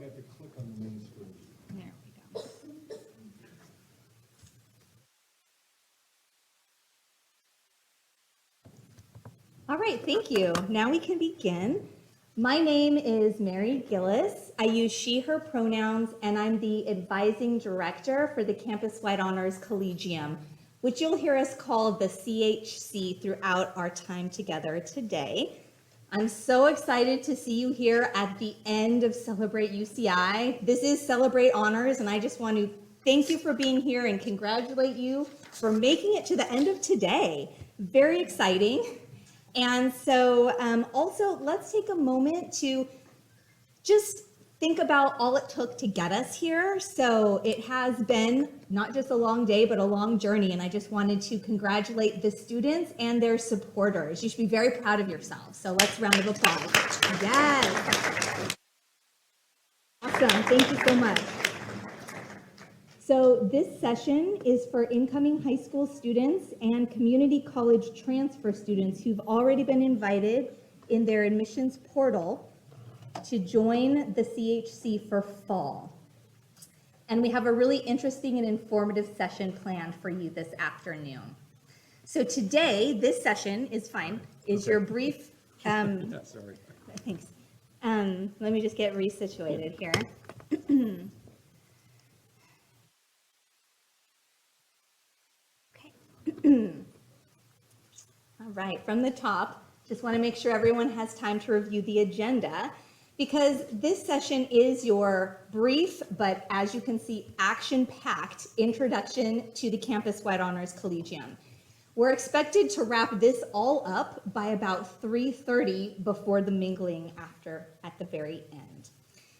have to click on the main screen. There we go. All right, thank you. Now we can begin. My name is Mary Gillis. I use she, her pronouns, and I'm the advising director for the Campuswide Honors Collegium, which you'll hear us call the CHC throughout our time together today. I'm so excited to see you here at the end of Celebrate UCI. This is Celebrate Honors, and I just want to thank you for being here and congratulate you for making it to the end of today. Very exciting. And so also, let's take a moment to just think about all it took to get us here. So it has been not just a long day, but a long journey. And I just wanted to congratulate the students and their supporters. You should be very proud of yourselves. So let's round of applause. Yes. Awesome. Thank you so much. So this session is for incoming high school students and community college transfer students who've already been invited in their admissions portal to join the CHC for fall. And we have a really interesting and informative session planned for you this afternoon. So today, this session is your brief, Sorry. thanks. Let me just get resituated here. All right, from the top, just want to make sure everyone has time to review the agenda because this session is your brief, but as you can see, action-packed introduction to the Campuswide Honors Collegium. We're expected to wrap this all up by about 3:30 before the mingling at the very end.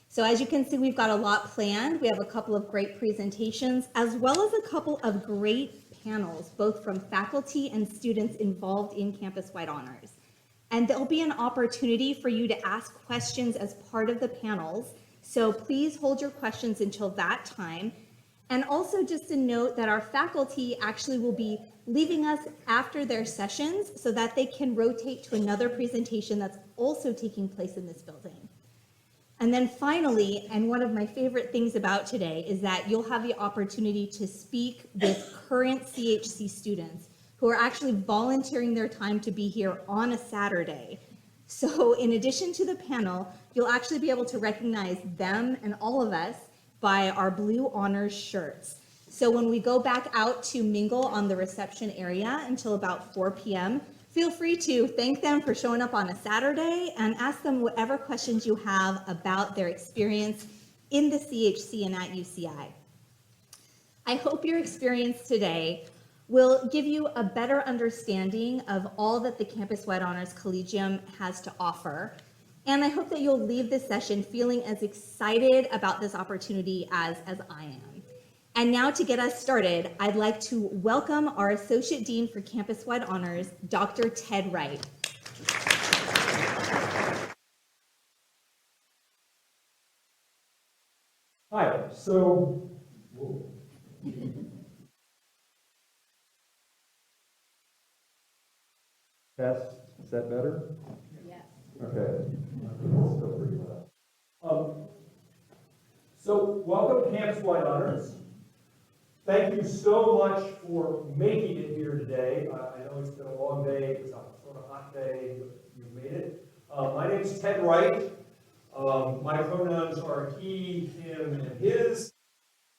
So as you can see, we've got a lot planned. We have a couple of great presentations, as well as a couple of great panels, both from faculty and students involved in Campuswide Honors. And there'll be an opportunity for you to ask questions as part of the panels. So please hold your questions until that time. And also just a note that our faculty actually will be leaving us after their sessions so that they can rotate to another presentation that's also taking place in this building. And then finally, and one of my favorite things about today is that you'll have the opportunity to speak with current CHC students who are actually volunteering their time to be here on a Saturday. So in addition to the panel, you'll actually be able to recognize them and all of us by our blue honors shirts. So when we go back out to mingle on the reception area until about 4 p.m., feel free to thank them for showing up on a Saturday and ask them whatever questions you have about their experience in the CHC and at UCI. I hope your experience today will give you a better understanding of all that the Campuswide Honors Collegium has to offer. And I hope that you'll leave this session feeling as excited about this opportunity as I am. And now to get us started, I'd like to welcome our Associate Dean for Campuswide Honors, Dr. Ted Wright. Hi, so, test, is that better? Yes. Okay. Still pretty loud. So welcome to Campuswide Honors. Thank you so much for making it here today. I know it's been a long day, it's a sort of hot day, but you've made it. My name is Ted Wright. My pronouns are he, him, and his.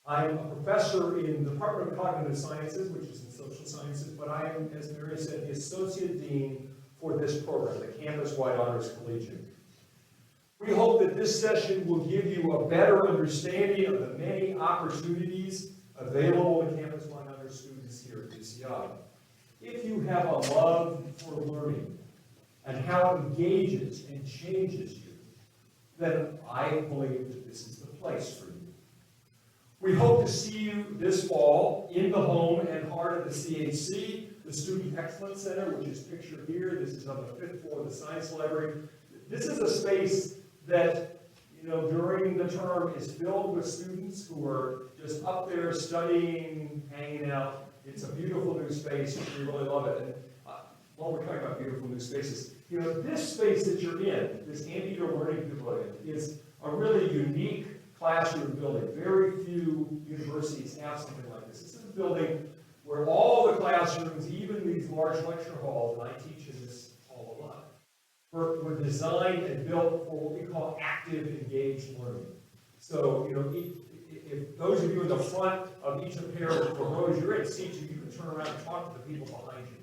I'm a professor in the Department of Cognitive Sciences, which is in social sciences, but I am, as Mary said, the Associate Dean for this program, the Campuswide Honors Collegium. We hope that this session will give you a better understanding of the many opportunities available to Campuswide Honors students here at UCI. If you have a love for learning and how it engages and changes you, then I believe that this is the place for you. We hope to see you this fall in the home and heart of the CHC, the Student Excellence Center, which is pictured here. This is on the 5th floor of the Science Library. This is a space that, during the term is filled with students who are just up there studying, hanging out. It's a beautiful new space. We really love it. And while we're talking about beautiful new spaces, this space that you're in, this Anteater Learning Pavilion, is a really unique classroom building. Very few universities have something like this. This is a building where all the classrooms, even these large lecture halls, and I teach in this hall a lot, were designed and built for what we call active, engaged learning. So, you know, if those of you in the front of each pair of the rows you're in seats, you can turn around and talk to the people behind you.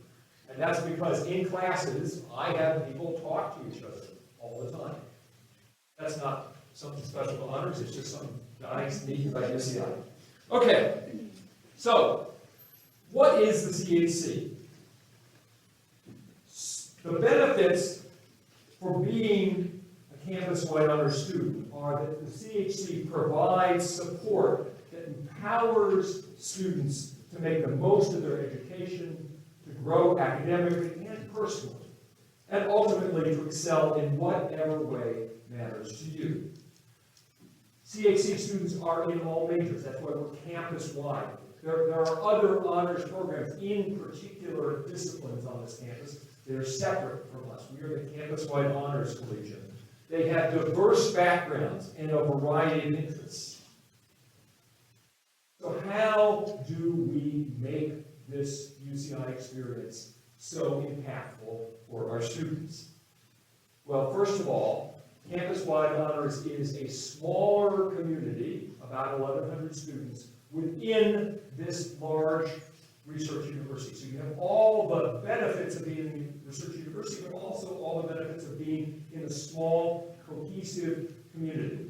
And that's because in classes, I have people talk to each other all the time. That's not something special to honors, it's just something nice, neat by UCI. Okay, so what is the CHC? The benefits for being a campus-wide honors student are that the CHC provides support that empowers students to make the most of their education, to grow academically and personally, and ultimately to excel in whatever way matters to you. CHC students are in all majors. That's why we're campus-wide. There are other honors programs in particular disciplines on this campus. They're separate from us. We are the Campus-wide Honors Collegium. They have diverse backgrounds and a variety of interests. So how do we make this UCI experience so impactful for our students? Well, first of all, Campus-wide Honors is a smaller community, about 1,100 students, within this large research university. So you have all the benefits of being in a research university, but also all the benefits of being in a small, cohesive community.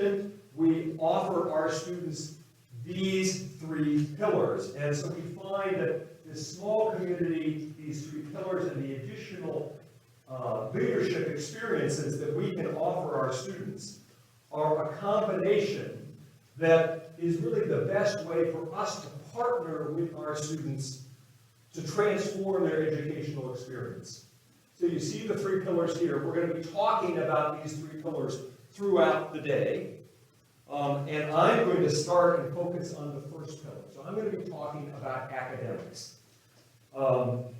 And we offer our students these three pillars. And so we find that this small community, these three pillars, and the additional leadership experiences that we can offer our students are a combination that is really the best way for us to partner with our students to transform their educational experience. So you see the three pillars here. We're going to be talking about these three pillars throughout the day. And I'm going to start and focus on the first pillar. So I'm going to be talking about academics.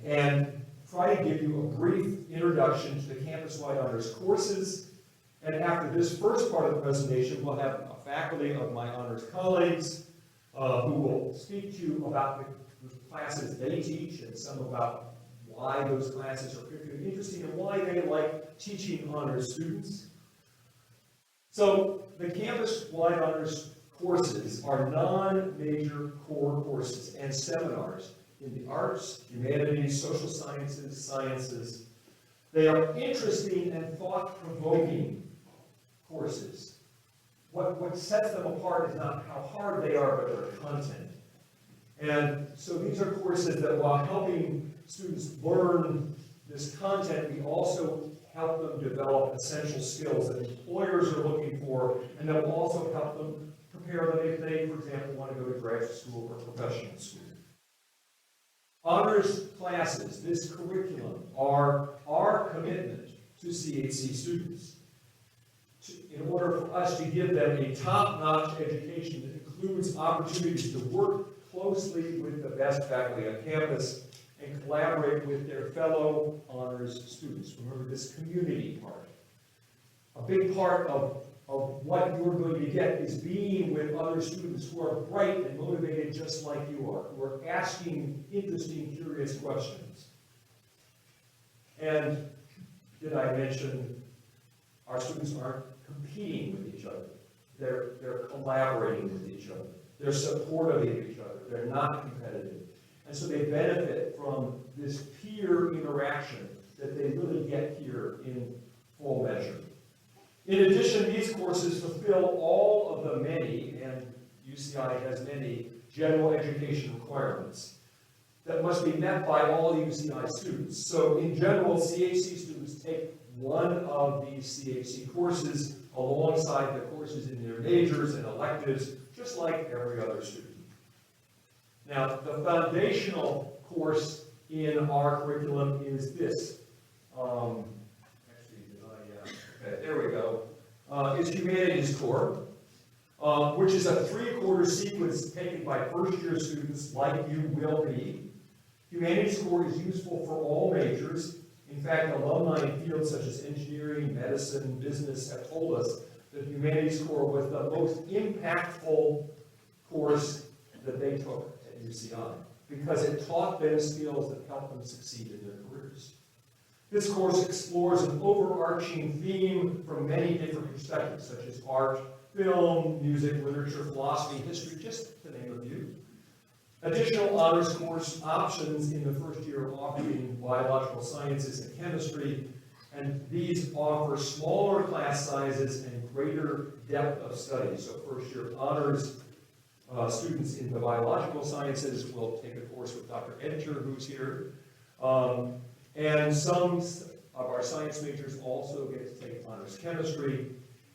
And try to give you a brief introduction to the Campus-wide Honors courses. And after this first part of the presentation, we'll have a faculty of my honors colleagues who will speak to you about the classes they teach and some about why those classes are particularly interesting and why they like teaching honors students. So the Campus-wide Honors courses are non-major core courses and seminars in the arts, humanities, social sciences, sciences. They are interesting and thought-provoking courses. What sets them apart is not how hard they are, but their content. And so these are courses that, while helping students learn this content, we also help them develop essential skills that employers are looking for, and that will also help them prepare them if they, for example, want to go to graduate school or professional school. Honors classes, this curriculum, are our commitment to CHC students. In order for us to give them a top-notch education that includes opportunities to work closely with the best faculty on campus and collaborate with their fellow honors students. Remember this community part. A big part of what you're going to get is being with other students who are bright and motivated just like you are, who are asking interesting, curious questions. And did I mention our students aren't competing with each other. They're collaborating with each other. They're supportive of each other. They're not competitive. And so they benefit from this peer interaction that they really get here in full measure. In addition, these courses fulfill all of the many, and UCI has many, general education requirements that must be met by all UCI students. So in general, CHC students take one of these CHC courses alongside the courses in their majors and electives, just like every other student. Now, the foundational course in our curriculum is this. Okay, there we go. Is Humanities Core, which is a 3-quarter sequence taken by first-year students like you will be. Humanities Core is useful for all majors. In fact, alumni in fields such as engineering, medicine, business have told us the humanities core was the most impactful course that they took at UCI because it taught them skills that helped them succeed in their careers. This course explores an overarching theme from many different perspectives, such as art, film, music, literature, philosophy, history, just to name a few. Additional honors course options in the first year are offered in biological sciences and chemistry, and these offer smaller class sizes and greater depth of study. So first year honors students in the biological sciences will take a course with Dr. Edger, who's here. And some of our science majors also get to take honors chemistry.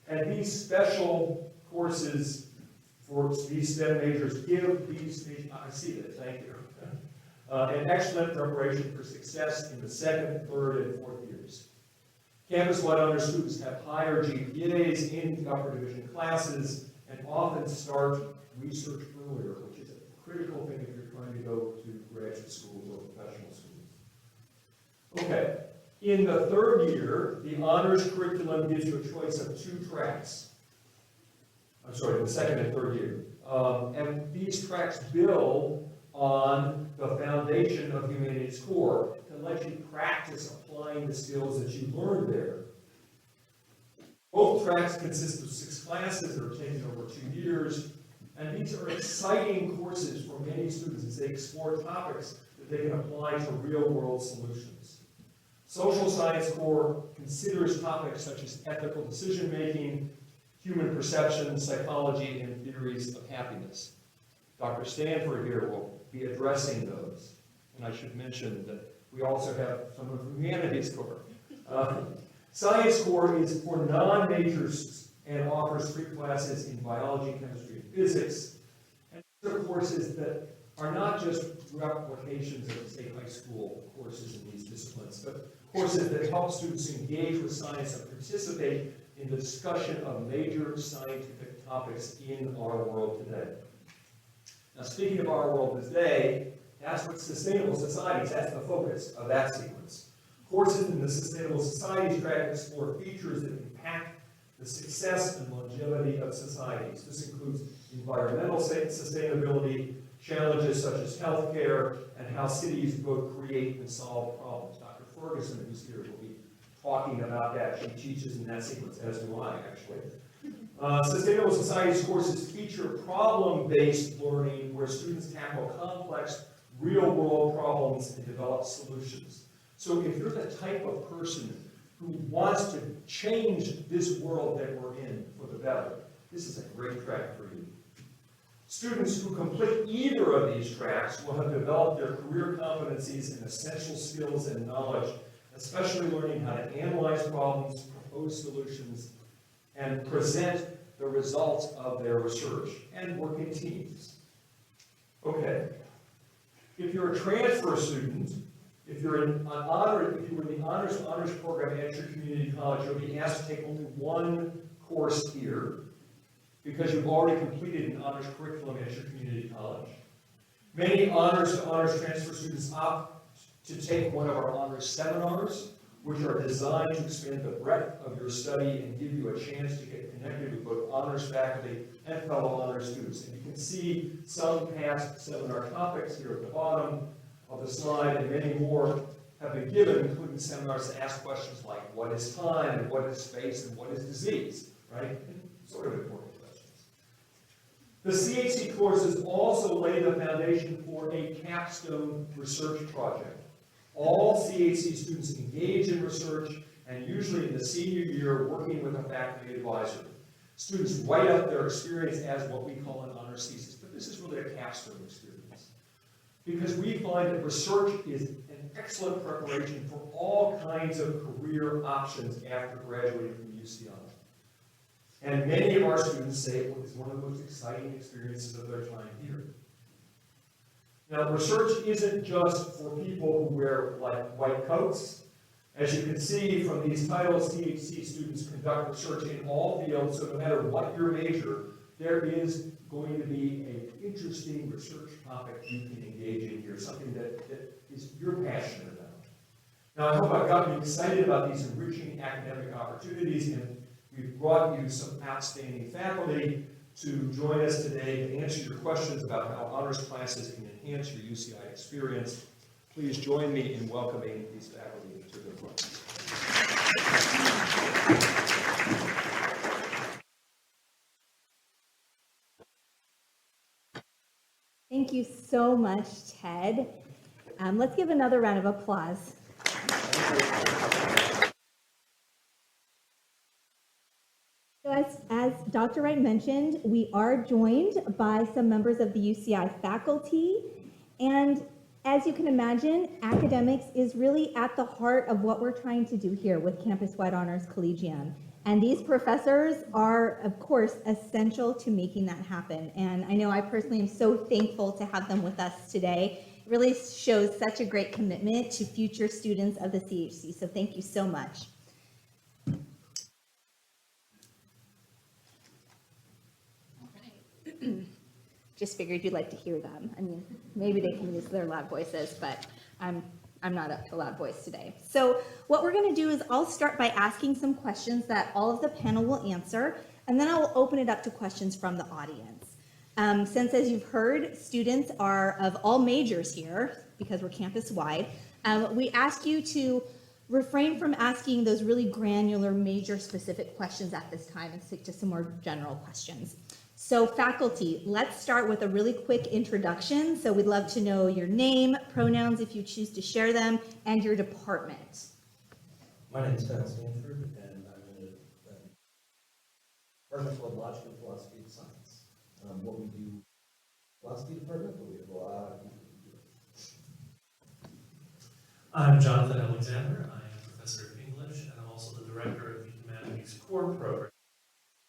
And these special courses for these STEM majors give these, I see that, thank you, an excellent preparation for success in the second, third, and fourth years. Campus-wide honors students have higher GPAs in the upper division classes and often start research earlier, which is a critical thing if you're trying to go to graduate schools or professional schools. Okay, in the third year, the honors curriculum gives you a choice of 2 tracks. I'm sorry, the second and third year. And these tracks build on the foundation of humanities core to let you practice applying the skills that you learned there. Both tracks consist of 6 classes that are taken over 2 years, and these are exciting courses for many students as they explore topics that they can apply to real-world solutions. Social science core considers topics such as ethical decision-making, human perception, psychology, and theories of happiness. Dr. Stanford here will be addressing those. And I should mention that we also have someone from humanities core. Science core is for non-majors and offers 3 classes in biology, chemistry, and physics. And these are courses that are not just replications of, say, high school courses in these disciplines, but courses that help students engage with science and participate in the discussion of major scientific topics in our world today. Now, speaking of our world today, that's what sustainable societies, that's the focus of that sequence. Courses in the sustainable societies track explore features that impact the success and longevity of societies. This includes environmental sustainability, challenges such as healthcare, and how cities both create and solve problems. Dr. Ferguson, who's here, will be talking about that. She teaches in that sequence, as do I, actually. Sustainable Societies courses feature problem-based learning where students tackle complex, real-world problems and develop solutions. So if you're the type of person who wants to change this world that we're in for the better, this is a great track for you. Students who complete either of these tracks will have developed their career competencies and essential skills and knowledge, especially learning how to analyze problems, propose solutions, and present the results of their research, and work in teams. Okay, if you're a transfer student, if you were in the honors program at your community college, you'll be asked to take only 1 course here because you've already completed an honors curriculum at your community college. Many honors to honors transfer students opt to take one of our honors seminars, which are designed to expand the breadth of your study and give you a chance to get connected with both honors faculty and fellow honors students. And you can see some past seminar topics here at the bottom of the slide, and many more have been given, including seminars that ask questions like, what is time, and what is space, and what is disease, right? Sort of important questions. The CHC courses also lay the foundation for a capstone research project. All CHC students engage in research, and usually in the senior year, working with a faculty advisor. Students write up their experience as what we call an honors thesis, but this is really a capstone experience. Because we find that research is an excellent preparation for all kinds of career options after graduating from UCI. And many of our students say it was one of the most exciting experiences of their time here. Now, research isn't just for people who wear like white coats. As you can see from these titles, CHC students conduct research in all fields, so no matter what your major, there is going to be an interesting research topic you can engage in here, something that is you're passionate about. Now, I hope I've gotten you excited about these enriching academic opportunities, and We've brought you some outstanding faculty to join us today to answer your questions about how honors classes can enhance your UCI experience. Please join me in welcoming these faculty to the front. Thank you so much, Ted. Let's give another round of applause. So as Dr. Wright mentioned, we are joined by some members of the UCI faculty, and as you can imagine, academics is really at the heart of what we're trying to do here with Campuswide Honors Collegium. And these professors are, of course, essential to making that happen. And I know I personally am so thankful to have them with us today. It really shows such a great commitment to future students of the CHC. So thank you so much. Just figured you'd like to hear them. I mean, maybe they can use their loud voices, but I'm not up to loud voice today. So what we're going to do is I'll start by asking some questions that all of the panel will answer, and then I'll open it up to questions from the audience. Since, as you've heard, students are of all majors here, because we're campus-wide, we ask you to refrain from asking those really granular, major-specific questions at this time and stick to some more general questions. So faculty, let's start with a really quick introduction. So we'd love to know your name, pronouns if you choose to share them, and your department. My name is Kyle Stanford, and I'm in the department called Logical Philosophy and Science. What we do, philosophy department, but we have a lot of people who do it. I'm Jonathan Alexander. I am professor of English, and I'm also the director of the Humanities Core Program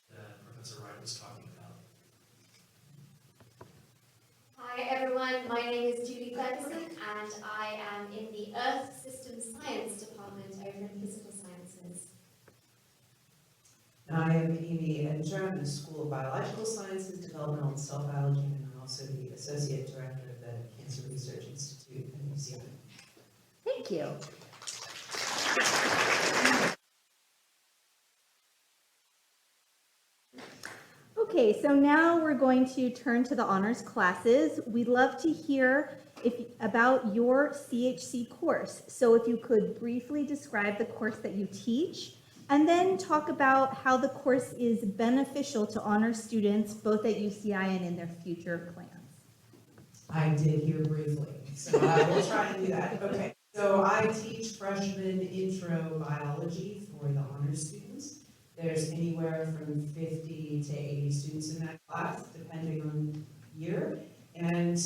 that Professor Wright was talking about. Hi everyone, my name is Julie Ferguson and I am in the Earth Systems Science Department over in Physical Sciences. I am Amy Edinger. I'm in the School of Biological Sciences, Developmental and Cell Biology, and I'm also the Associate Director of the Cancer Research Institute in New Zealand. Thank you. Okay, so now we're going to turn to the honors classes. We'd love to hear about your CHC course. So if you could briefly describe the course that you teach, and then talk about how the course is beneficial to honors students, both at UCI and in their future plans. I did hear briefly, so I will try to do that. Okay, so I teach freshman intro biology for the honors students. There's anywhere from 50 to 80 students in that class, depending on year. And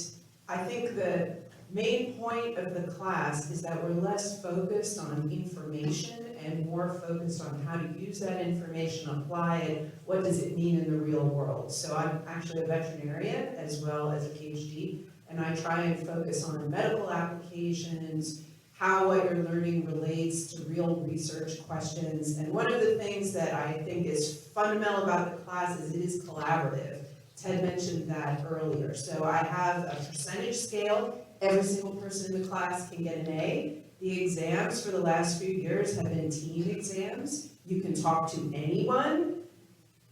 I think the main point of the class is that we're less focused on information and more focused on how to use that information, apply it, what does it mean in the real world. So I'm actually a veterinarian as well as a PhD, and I try and focus on medical applications, how what you're learning relates to real research questions. And one of the things that I think is fundamental about the class is it is collaborative. Ted mentioned that earlier. So I have a percentage scale. Every single person in the class can get an A. The exams for the last few years have been team exams. You can talk to anyone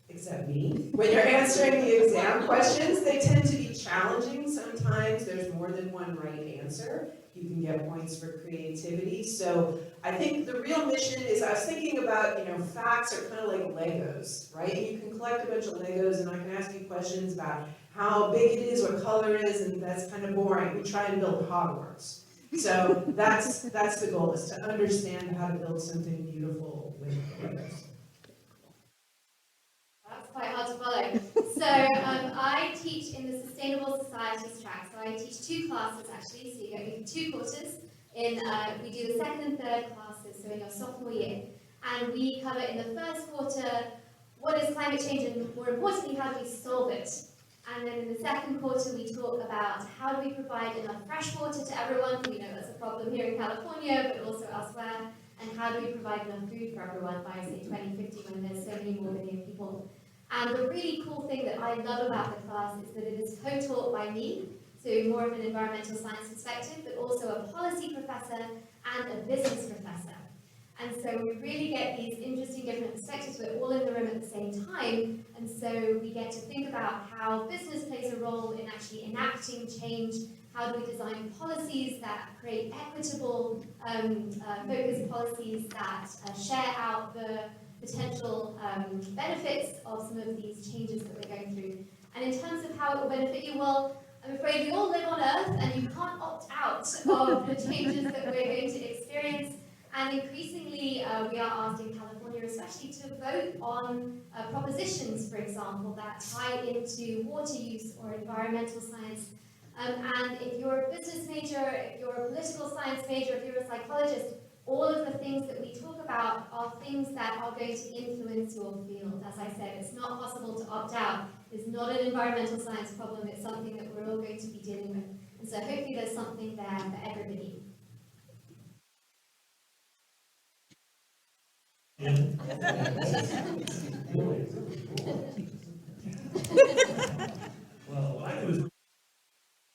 except me. When you're answering the exam questions, they tend to be challenging. Sometimes there's more than one right answer. You can get points for creativity. So I think the real mission is, I was thinking about, facts are kind of like Legos, right? You can collect a bunch of Legos and I can ask you questions about how big it is, what color it is, and that's kind of boring. We try and build Hogwarts. So that's the goal, is to understand how to build something beautiful with Legos. That's quite hard to follow. So I teach in the Sustainable Societies track. So I teach two classes actually, so you get 2 quarters. We do the second and third classes, so in your sophomore year. And we cover in the first quarter, what is climate change and more importantly, how do we solve it? And then in the second quarter, we talk about how do we provide enough fresh water to everyone. We know that's a problem here in California, but also elsewhere. And how do we provide enough food for everyone by, say, 2050 when there's so many more billion people. And the really cool thing that I love about the class is that it is co-taught by me, so more of an environmental science perspective, but also a policy professor and a business professor. And so we really get these interesting different perspectives. We're all in the room at the same time. And so we get to think about how business plays a role in actually enacting change. How do we design policies that create equitable, focused policies that share out the potential benefits of some of these changes that we're going through. And in terms of how it will benefit you, well, I'm afraid we all live on Earth and you can't opt out of the changes that we're going to experience. And increasingly, we are asked in California especially to vote on propositions, for example, that tie into water use or environmental science. And if you're a business major, if you're a political science major, if you're a psychologist, all of the things that we talk about are things that are going to influence your field. As I said, it's not possible to opt out. It's not an environmental science problem. It's something that we're all going to be dealing with. And so hopefully there's something there for everybody. Well, I was,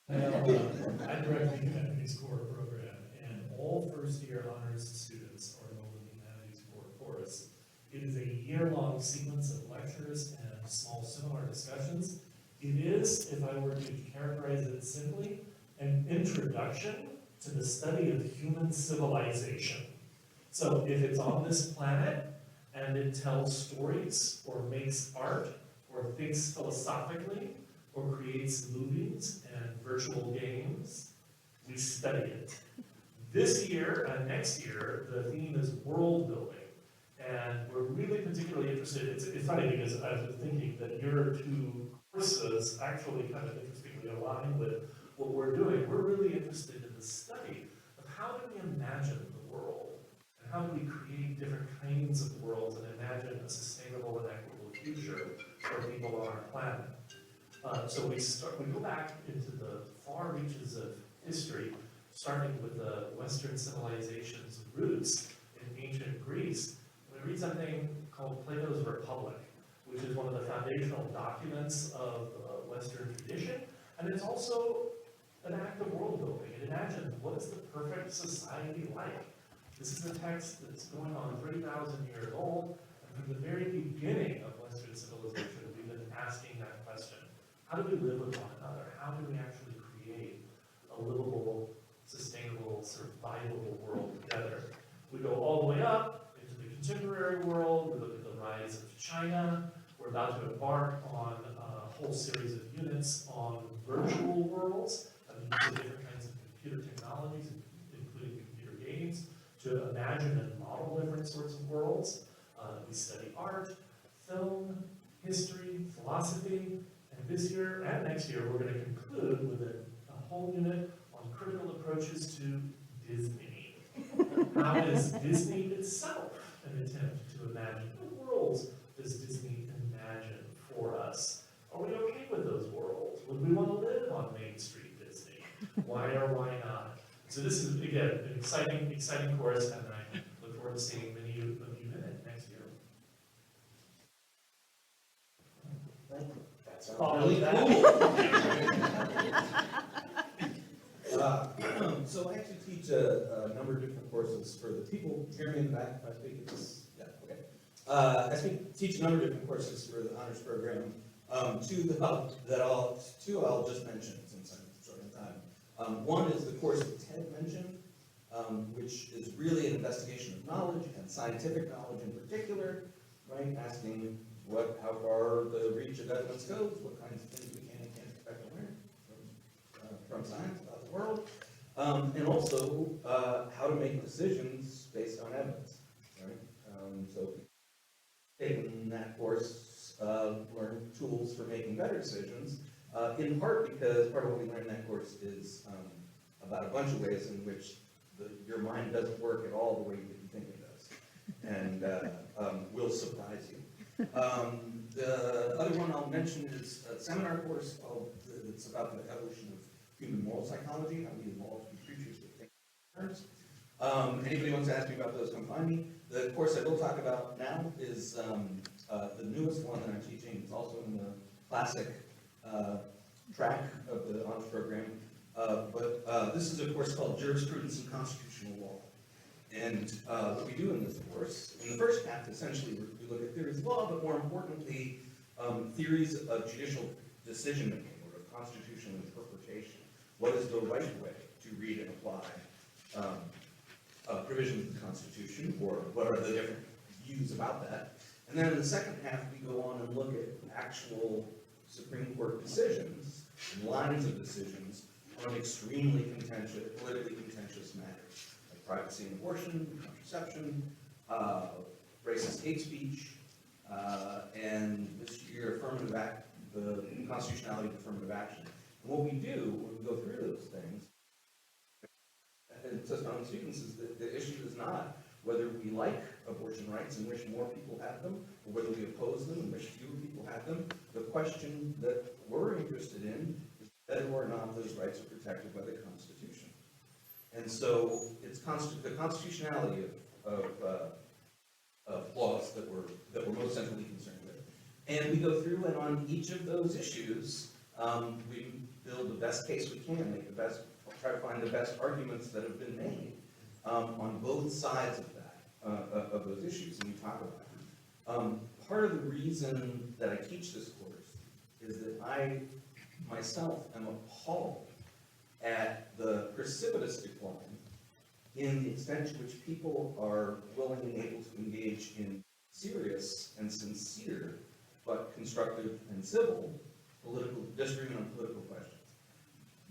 I direct the Humanities Core program, and all first-year honors students are enrolled in the Humanities Core course. It is a year-long sequence of lectures and small seminar discussions. It is, if I were to characterize it simply, an introduction to the study of human civilization. So if it's on this planet and it tells stories or makes art or thinks philosophically or creates movies and virtual games, we study it. This year and next year, the theme is world building. And we're really particularly interested, it's funny because I was thinking that your two courses actually kind of interestingly align with what we're doing. We're really interested in the study of how do we imagine the world, and how do we create different kinds of worlds and imagine a sustainable and equitable future for people on our planet. So we go back into the far reaches of history, starting with the Western civilization's roots in ancient Greece. We read something called Plato's Republic, which is one of the foundational documents of Western tradition, and it's also an act of world building. It imagines what is the perfect society like. This is a text that's going on 3,000 years old, and from the very beginning of Western civilization, we've been asking that question. How do we live with one another? How do we actually create a livable, sustainable, survivable world together? We go all the way up into the contemporary world. We look at the rise of China. We're about to embark on a whole series of units on virtual worlds, and use of different kinds of computer technologies, including computer games, to imagine and model different sorts of worlds. We study art, film, history, philosophy, and this year and next year we're going to conclude with a whole unit on critical approaches to Disney. How is Disney itself an attempt to imagine what worlds does Disney imagine for us? Are we okay with those worlds? Would we want to live on Main Street Disney? Why or why not? So this is, again, an exciting course, and I look forward to seeing many of you in it next year. That sounds really cool. So I actually teach a number of different courses for the people. Hear me in the back if I speak at this? Yeah, okay. I teach a number of different courses for the honors program. Two I'll just mention since I'm short on time. One is the course that Ted mentioned, which is really an investigation of knowledge and scientific knowledge in particular, right? Asking how far the reach of evidence goes, what kinds of things we can and can't expect to learn from science about the world, and also how to make decisions based on evidence, right? So taking that course, learn tools for making better decisions, in part because part of what we learn in that course is about a bunch of ways in which your mind doesn't work at all the way that you think it does, and will surprise you. The other one I'll mention is a seminar course that's about the evolution of human moral psychology, how we evolve to be creatures that think in terms. Anybody wants to ask me about those, come find me. The course I will talk about now is the newest one that I'm teaching. It's also in the classic track of the honors program. But this is a course called Jurisprudence and Constitutional Law. And what we do in this course, in the first half, essentially, we look at theories of law, but more importantly, theories of judicial decision-making or of constitutional interpretation. What is the right way to read and apply provisions of the Constitution, or what are the different views about that? And then in the second half, we go on and look at actual Supreme Court decisions, lines of decisions, on extremely contentious, politically contentious matters, like privacy and abortion, contraception, racist hate speech, and this year, the constitutionality of affirmative action. And what we do when we go through those things, and insist on students, is that the issue is not whether we like abortion rights and wish more people had them, or whether we oppose them and wish fewer people had them. The question that we're interested in is whether or not those rights are protected by the Constitution. And so it's the constitutionality of laws that we're most centrally concerned with. And we go through, and on each of those issues, we build the best case we can, try to find the best arguments that have been made on both sides of that, of those issues, and we talk about them. Part of the reason that I teach this course is that I myself am appalled at the precipitous decline in the extent to which people are willing and able to engage in serious and sincere, but constructive and civil, disagreement on political questions.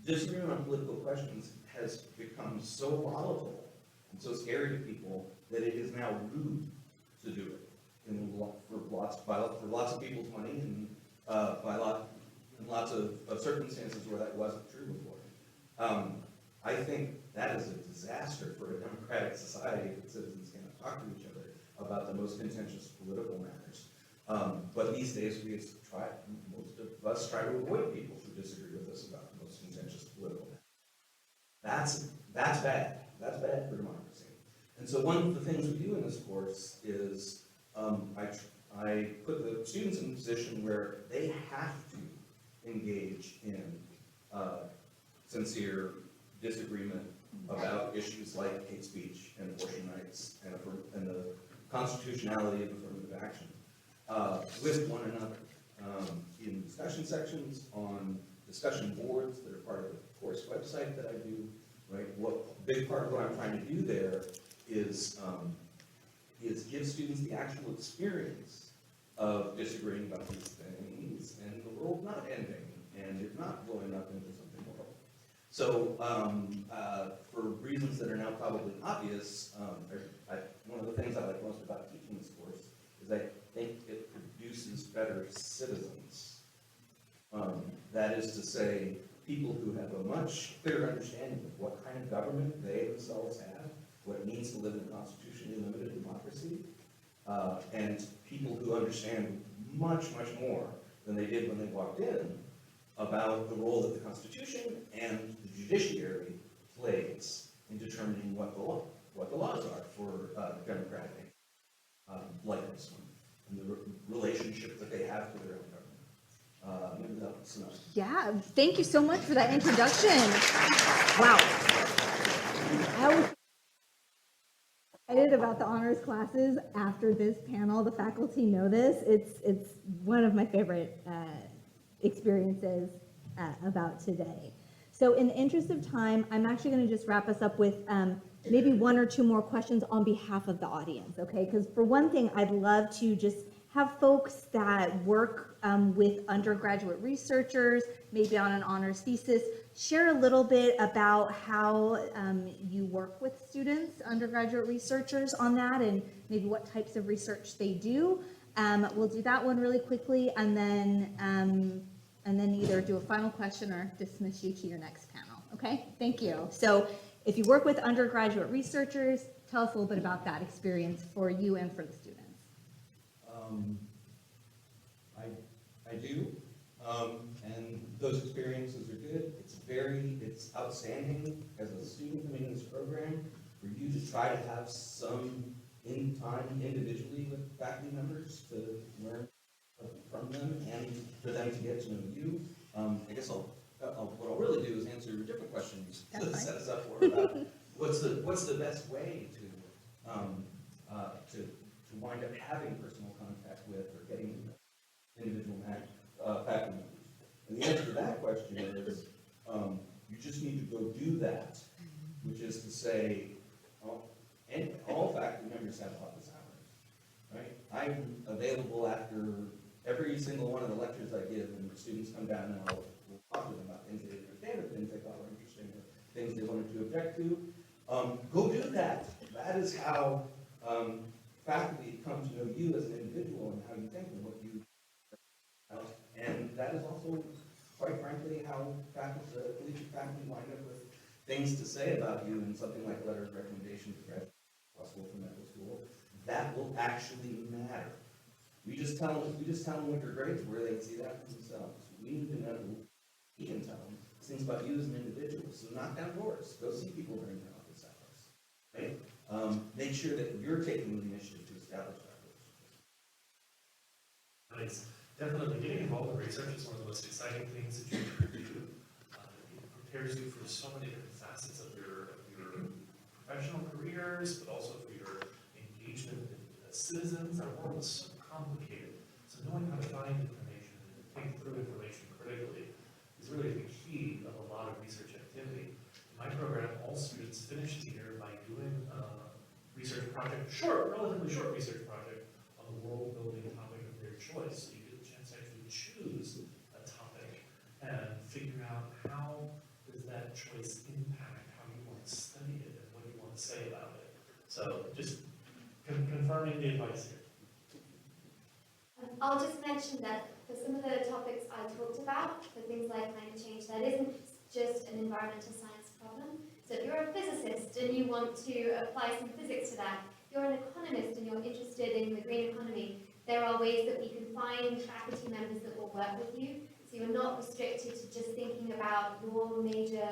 Disagreement on political questions has become so volatile and so scary to people that it is now rude to do it for lots of people's money and in lots of circumstances where that wasn't true before. I think that is a disaster for a democratic society that citizens cannot talk to each other about the most contentious political matters. But these days, most of us try to avoid people who disagree with us about the most contentious political matters. That's bad. That's bad for democracy. And so one of the things we do in this course is I put the students in a position where they have to engage in sincere disagreement about issues like hate speech and abortion rights and the constitutionality of affirmative action with one another in discussion sections, on discussion boards that are part of the course website that I do. Right, big part of what I'm trying to do there is give students the actual experience of disagreeing about these things and the world not ending and it not blowing up into something horrible. So for reasons that are now probably obvious, one of the things I like most about teaching this course is I think it produces better citizens. That is to say, people who have a much clearer understanding of what kind of government they themselves have, what it means to live in a constitutionally limited democracy, and people who understand much, much more than they did when they walked in about the role that the Constitution and the judiciary plays in determining what the laws are for democratic like this one, and the relationship that they have to their own government. Maybe that's enough. Yeah, thank you so much for that introduction. Wow. I was excited about the honors classes after this panel. The faculty know this. It's one of my favorite experiences about today. So in the interest of time, I'm actually going to just wrap us up with maybe one or two more questions on behalf of the audience, okay? Because for one thing, I'd love to just have folks that work with undergraduate researchers, maybe on an honors thesis, share a little bit about how you work with students, undergraduate researchers on that, and maybe what types of research they do. We'll do that one really quickly, and then either do a final question or dismiss you to your next panel, okay? Thank you. So if you work with undergraduate researchers, tell us a little bit about that experience for you and for the students. I do, and those experiences are good. It's outstanding as a student coming in this program for you to try to have some time individually with faculty members to learn from them and for them to get to know you. I guess what I'll really do is answer different questions to set us up for about what's the best way to wind up having personal contact with or getting individual faculty members? And the answer to that question is, you just need to go do that, which is to say, and all faculty members have office hours, right? I'm available after every single one of the lectures I give, and students come down and I'll talk to them about things they didn't understand, or things they thought were interesting, or things they wanted to object to. Go do that. That is how faculty come to know you as an individual and how you think and what you, and that is also, quite frankly, how collegiate faculty wind up with things to say about you in something like letter of recommendation to graduate law school from medical school. That will actually matter. We just tell them what your grades were, they can see that for themselves. We need to know, we can tell them things about you as an individual. So knock down doors, go see people during their office hours, right? Make sure that you're taking the initiative to establish that relationship. Nice. Definitely getting involved in research is one of the most exciting things that you can do. It prepares you for so many different facets of your professional careers, but also for your engagement as citizens. Our world is so complicated. So knowing how to find information and think through information critically is really the key of a lot of research activity. In my program, all students finish the year by doing a research project, relatively short research project on the world-building topic of their choice. So you get a chance to actually choose a topic and figure out how does that choice impact how you want to study it and what you want to say about it. So just confirming the advice here. I'll just mention that for some of the topics I talked about, for things like climate change, that isn't just an environmental science problem. So if you're a physicist and you want to apply some physics to that, if you're an economist and you're interested in the green economy, there are ways that we can find faculty members that will work with you. So you're not restricted to just thinking about your major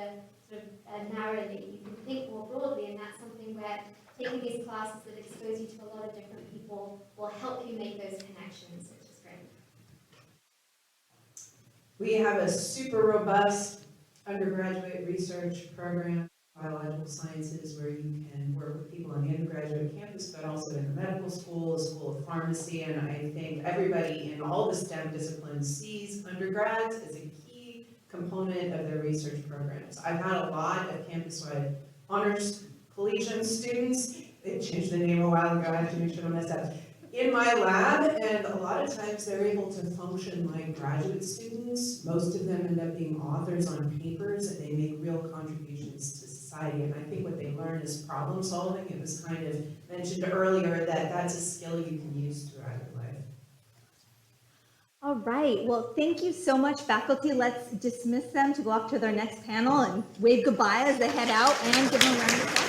sort of narrowly. You can think more broadly, and that's something where taking these classes that expose you to a lot of different people will help you make those connections, which is great. We have a super robust undergraduate research program, biological sciences, where you can work with people on the undergraduate campus, but also in the medical school, the school of pharmacy, and I think everybody in all the STEM disciplines sees undergrads as a key component of their research programs. I've had a lot of Campuswide honors Collegium students, they changed the name a while ago, I have to make sure I'm messed up, in my lab, and a lot of times they're able to function like graduate students. Most of them end up being authors on papers, and they make real contributions to society, and I think what they learn is problem solving. It was kind of mentioned earlier that that's a skill you can use throughout your life. All right, well, thank you so much, faculty. Let's dismiss them to go off to their next panel and wave goodbye as they head out and give them a round of applause.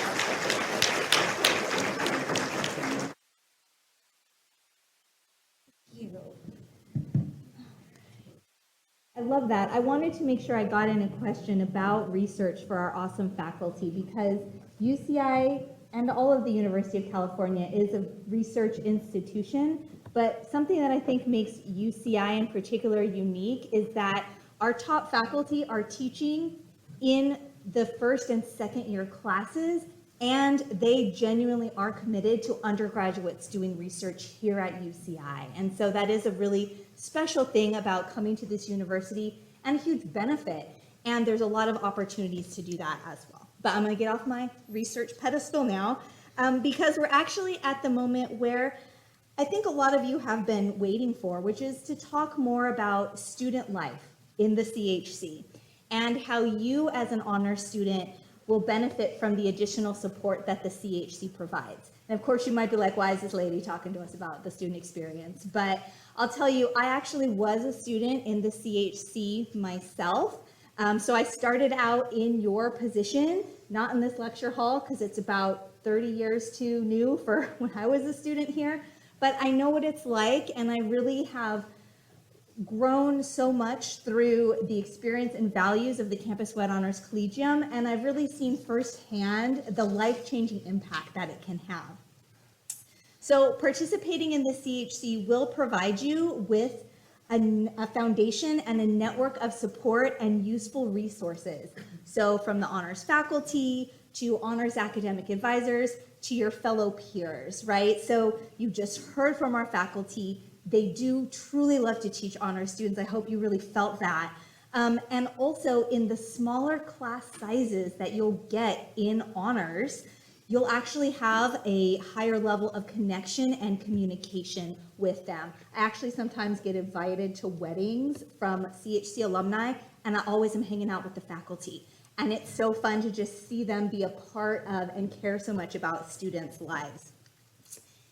I love that. I wanted to make sure I got in a question about research for our awesome faculty, because UCI and all of the University of California is a research institution, but something that I think makes UCI in particular unique is that our top faculty are teaching in the first and second year classes, and they genuinely are committed to undergraduates doing research here at UCI. And so that is a really special thing about coming to this university, and a huge benefit. And there's a lot of opportunities to do that as well. But I'm gonna get off my research pedestal now, because we're actually at the moment where I think a lot of you have been waiting for, which is to talk more about student life in the CHC and how you as an honor student will benefit from the additional support that the CHC provides. And of course you might be like, why is this lady talking to us about the student experience? But I'll tell you, I actually was a student in the CHC myself. So I started out in your position, not in this lecture hall, because it's about 30 years too new for when I was a student here. But I know what it's like, and I really have grown so much through the experience and values of the Campuswide Honors Collegium, and I've really seen firsthand the life-changing impact that it can have. So participating in the CHC will provide you with a foundation and a network of support and useful resources. So from the honors faculty to honors academic advisors to your fellow peers, right? So you just heard from our faculty. They do truly love to teach honors students. I hope you really felt that. And also in the smaller class sizes that you'll get in honors, you'll actually have a higher level of connection and communication with them. I actually sometimes get invited to weddings from CHC alumni, and I always am hanging out with the faculty. And it's so fun to just see them be a part of and care so much about students' lives.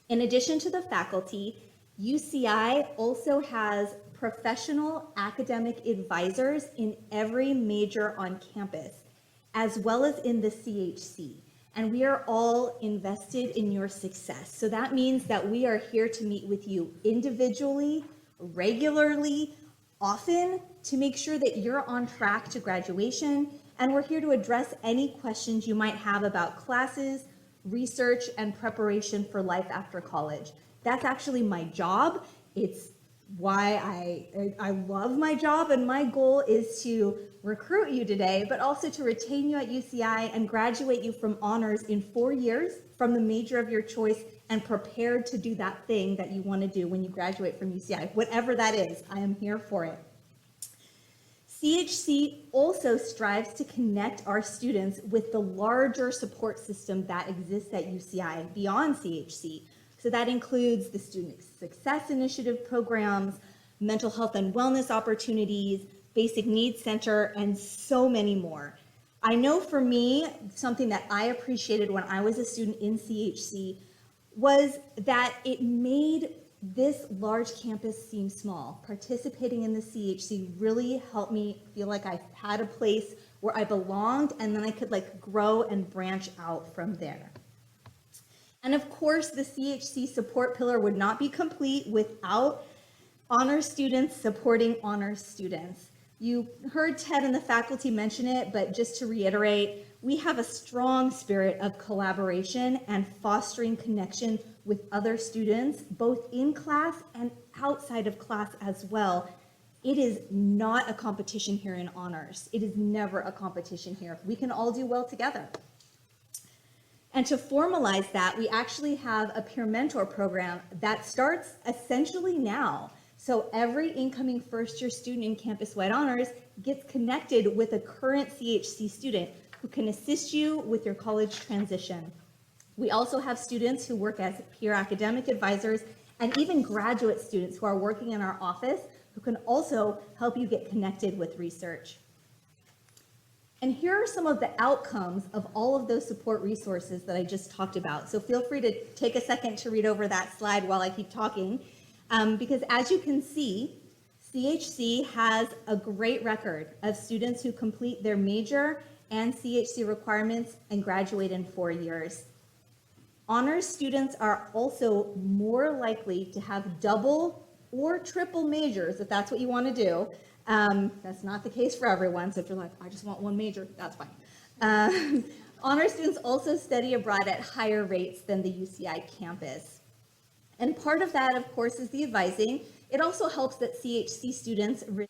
In addition to the faculty, UCI also has professional academic advisors in every major on campus, as well as in the CHC. And we are all invested in your success. So that means that we are here to meet with you individually, regularly, often, to make sure that you're on track to graduation. And we're here to address any questions you might have about classes, research, and preparation for life after college. That's actually my job. It's why I love my job, and my goal is to recruit you today, but also to retain you at UCI and graduate you from honors in 4 years from the major of your choice, and prepared to do that thing that you want to do when you graduate from UCI. Whatever that is, I am here for it. CHC also strives to connect our students with the larger support system that exists at UCI beyond CHC. So that includes the Student Success Initiative programs, mental health and wellness opportunities, Basic Needs Center, and so many more. I know for me, something that I appreciated when I was a student in CHC was that it made this large campus seem small. Participating in the CHC really helped me feel like I had a place where I belonged, and then I could grow and branch out from there. And of course, the CHC support pillar would not be complete without honor students supporting honor students. You heard Ted and the faculty mention it, but just to reiterate, we have a strong spirit of collaboration and fostering connection with other students, both in class and outside of class as well. It is not a competition here in honors. It is never a competition here. We can all do well together. And to formalize that, we actually have a peer mentor program that starts essentially now. So every incoming first-year student in Campuswide Honors gets connected with a current CHC student who can assist you with your college transition. We also have students who work as peer academic advisors, and even graduate students who are working in our office who can also help you get connected with research. And here are some of the outcomes of all of those support resources that I just talked about. So feel free to take a second to read over that slide while I keep talking, because as you can see, CHC has a great record of students who complete their major and CHC requirements and graduate in 4 years. Honors students are also more likely to have double or triple majors, if that's what you want to do. That's not the case for everyone, so if you're like, I just want one major, that's fine. Honor students also study abroad at higher rates than the UCI campus. And part of that, of course, is the advising. It also helps that CHC students receive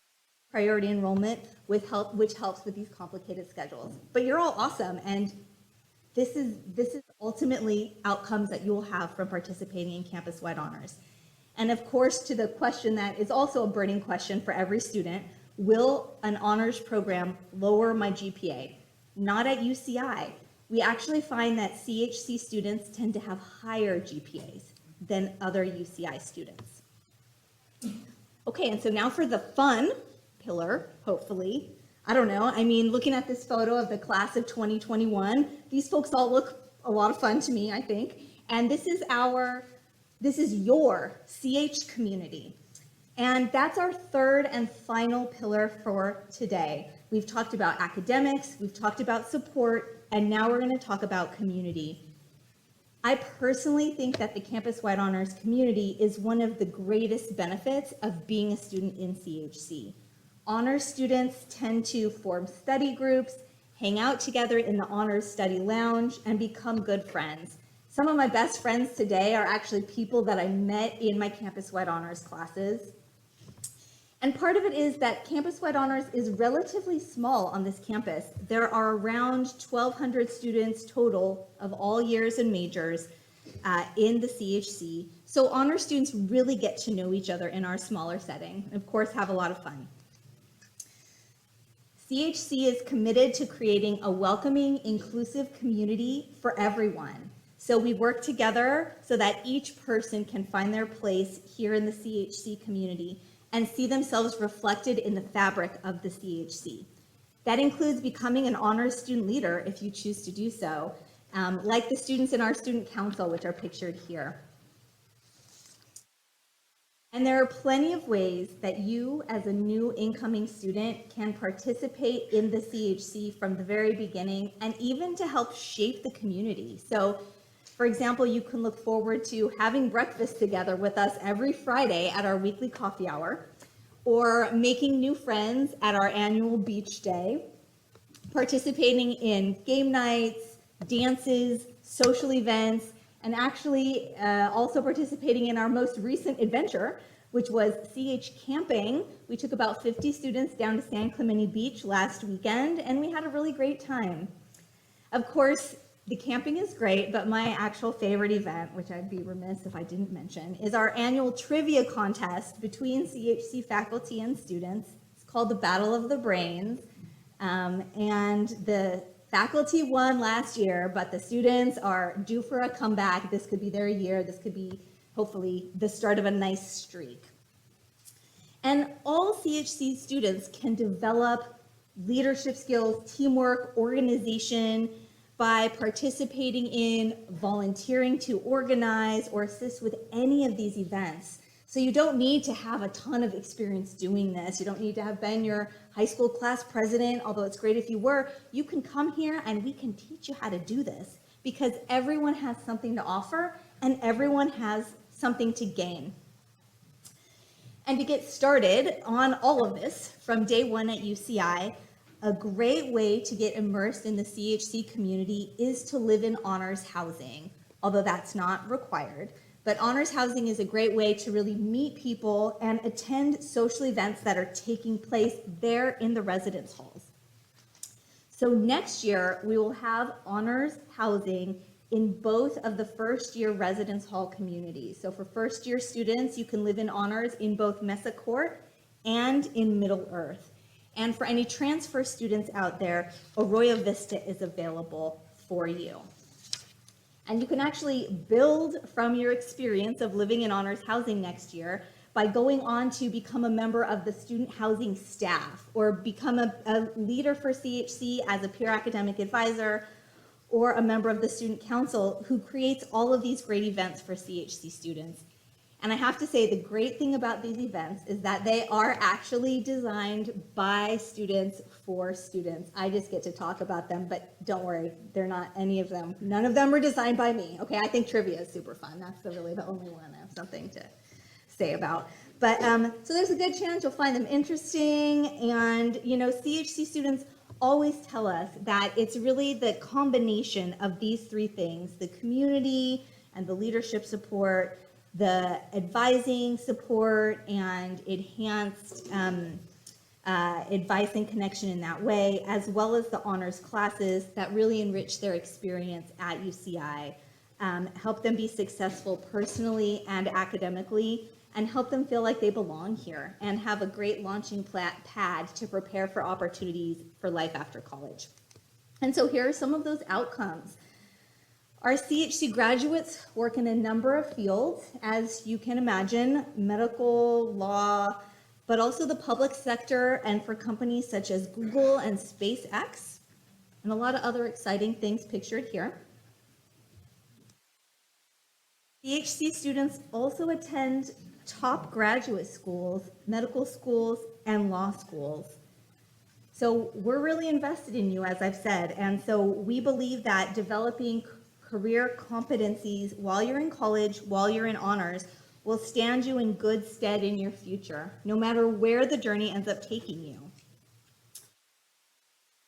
priority enrollment which helps with these complicated schedules. But you're all awesome, and this is ultimately outcomes that you'll have from participating in Campus-wide honors. And of course, to the question that is also a burning question for every student, will an honors program lower my GPA? Not at UCI. We actually find that CHC students tend to have higher GPAs than other UCI students. Okay, and so now for the fun pillar, hopefully. I don't know, I mean, looking at this photo of the class of 2021, these folks all look a lot of fun to me, I think. And this is your CH community. And that's our third and final pillar for today. We've talked about academics, we've talked about support, and now we're going to talk about community. I personally think that the Campus-wide honors community is one of the greatest benefits of being a student in CHC. Honors students tend to form study groups, hang out together in the honors study lounge, and become good friends. Some of my best friends today are actually people that I met in my Campus-wide honors classes. And part of it is that Campuswide Honors is relatively small on this campus. There are around 1,200 students total of all years and majors in the CHC. So honor students really get to know each other in our smaller setting, and of course have a lot of fun. CHC is committed to creating a welcoming, inclusive community for everyone. So we work together so that each person can find their place here in the CHC community and see themselves reflected in the fabric of the CHC. That includes becoming an honors student leader if you choose to do so, like the students in our student council, which are pictured here. And there are plenty of ways that you, as a new incoming student, can participate in the CHC from the very beginning and even to help shape the community. So, for example, you can look forward to having breakfast together with us every Friday at our weekly coffee hour, or making new friends at our annual beach day, participating in game nights, dances, social events, and actually also participating in our most recent adventure, which was CH camping. We took about 50 students down to San Clemente Beach last weekend, and we had a really great time. Of course, the camping is great, but my actual favorite event, which I'd be remiss if I didn't mention, is our annual trivia contest between CHC faculty and students. It's called the Battle of the Brains, and the faculty won last year, but the students are due for a comeback. This could be their year. This could be, hopefully, the start of a nice streak. And all CHC students can develop leadership skills, teamwork, organization by participating in, volunteering to organize, or assist with any of these events. So you don't need to have a ton of experience doing this. You don't need to have been your high school class president, although it's great if you were. You can come here and we can teach you how to do this, because everyone has something to offer and everyone has something to gain. And to get started on all of this from day one at UCI, a great way to get immersed in the CHC community is to live in honors housing, although that's not required. But honors housing is a great way to really meet people and attend social events that are taking place there in the residence halls. So next year, we will have honors housing in both of the first year residence hall communities. So for first year students, you can live in honors in both Mesa Court and in Middle Earth. And for any transfer students out there, Arroyo Vista is available for you. And you can actually build from your experience of living in honors housing next year by going on to become a member of the student housing staff, or become a leader for CHC as a peer academic advisor, or a member of the student council who creates all of these great events for CHC students. And I have to say, the great thing about these events is that they are actually designed by students for students. I just get to talk about them, but don't worry, they're not any of them. None of them were designed by me. Okay, I think trivia is super fun. That's really the only one I have something to say about. But so there's a good chance you'll find them interesting. And you know, CHC students always tell us that it's really the combination of these three things: the community and the leadership support, the advising support, and enhanced advice and connection in that way, as well as the honors classes that really enrich their experience at UCI, help them be successful personally and academically, and help them feel like they belong here and have a great launching pad to prepare for opportunities for life after college. And so here are some of those outcomes. Our CHC graduates work in a number of fields, as you can imagine: medical, law, but also the public sector, and for companies such as Google and SpaceX, and a lot of other exciting things pictured here. CHC students also attend top graduate schools, medical schools, and law schools. So we're really invested in you, as I've said, and so we believe that developing career competencies while you're in college, while you're in honors, will stand you in good stead in your future, no matter where the journey ends up taking you.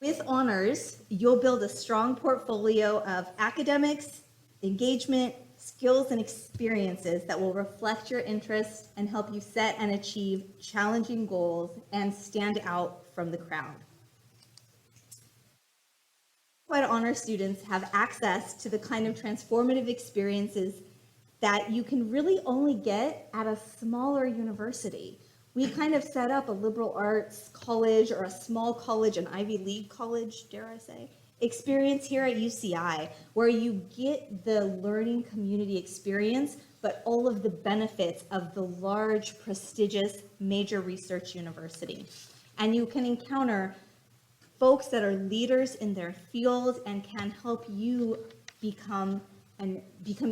With honors, you'll build a strong portfolio of academics, engagement, skills and experiences that will reflect your interests and help you set and achieve challenging goals and stand out from the crowd. Campuswide honor students have access to the kind of transformative experiences that you can really only get at a smaller university. We kind of set up a liberal arts college or a small college, an Ivy League college, dare I say, experience here at UCI, where you get the learning community experience, but all of the benefits of the large, prestigious, major research university. And you can encounter folks that are leaders in their field and can help you become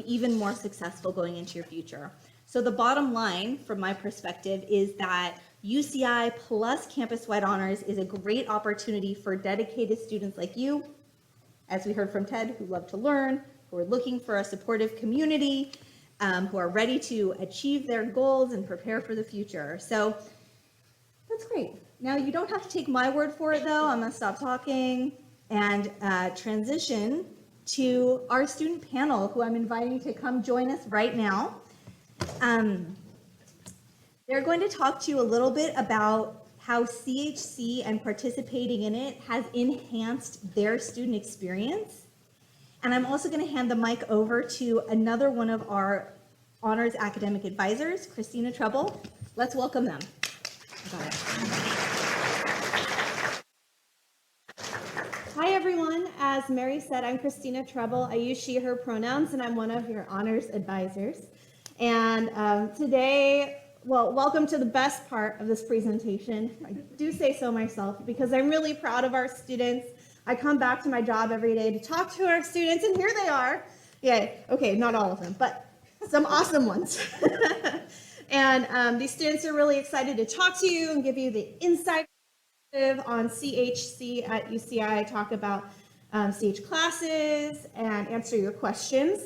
even more successful going into your future. So the bottom line from my perspective is that UCI plus Campuswide Honors is a great opportunity for dedicated students like you, as we heard from Ted, who love to learn, who are looking for a supportive community, who are ready to achieve their goals and prepare for the future. So that's great. Now, you don't have to take my word for it, though. I'm going to stop talking and transition to our student panel, who I'm inviting to come join us right now. They're going to talk to you a little bit about how CHC and participating in it has enhanced their student experience. And I'm also going to hand the mic over to another one of our honors academic advisors, Christina Treble. Let's welcome them. Hi everyone, as Mary said, I'm Christina Treble. I use she, her pronouns, and I'm one of your honors advisors. And today, well, welcome to the best part of this presentation. I do say so myself because I'm really proud of our students. I come back to my job every day to talk to our students, and here they are. Yay, okay, not all of them, but some awesome ones. And these students are really excited to talk to you and give you the insight on CHC at UCI, talk about CH classes and answer your questions.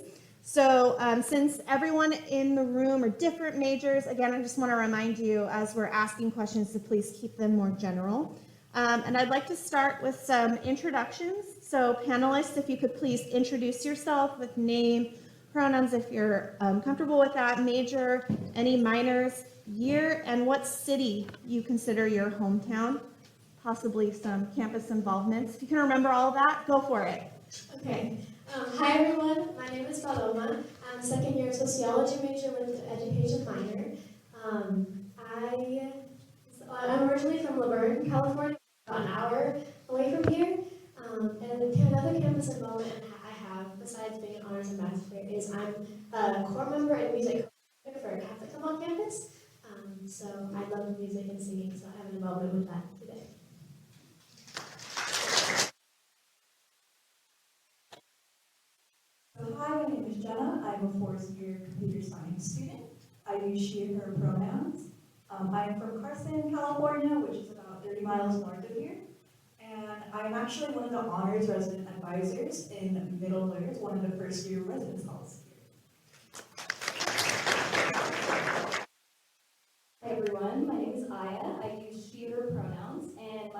So since everyone in the room are different majors, again, I just want to remind you as we're asking questions to please keep them more general. And I'd like to start with some introductions. So panelists, if you could please introduce yourself with name, pronouns if you're comfortable with that, major, any minors, year, and what city you consider your hometown. Possibly some campus involvements. If you can remember all of that, go for it. Okay. Hi everyone, my name is Paloma. I'm a second year sociology major with an education minor. I'm originally from Laverne, California, about an hour away from here. And another campus involvement I have, besides being an honors ambassador, is I'm a core member in music for a Catholic club on campus. So I love music and singing, so I have an involvement with that today. So hi, my name is Jenna. I'm a fourth-year computer science student. I use she, her pronouns. I'm from Carson, California, which is about 30 miles north of here. And I'm actually one of the honors resident advisors in Middle Layers, one of the first-year residence halls here. Hi everyone, my name is Aya. I use she, her pronouns, and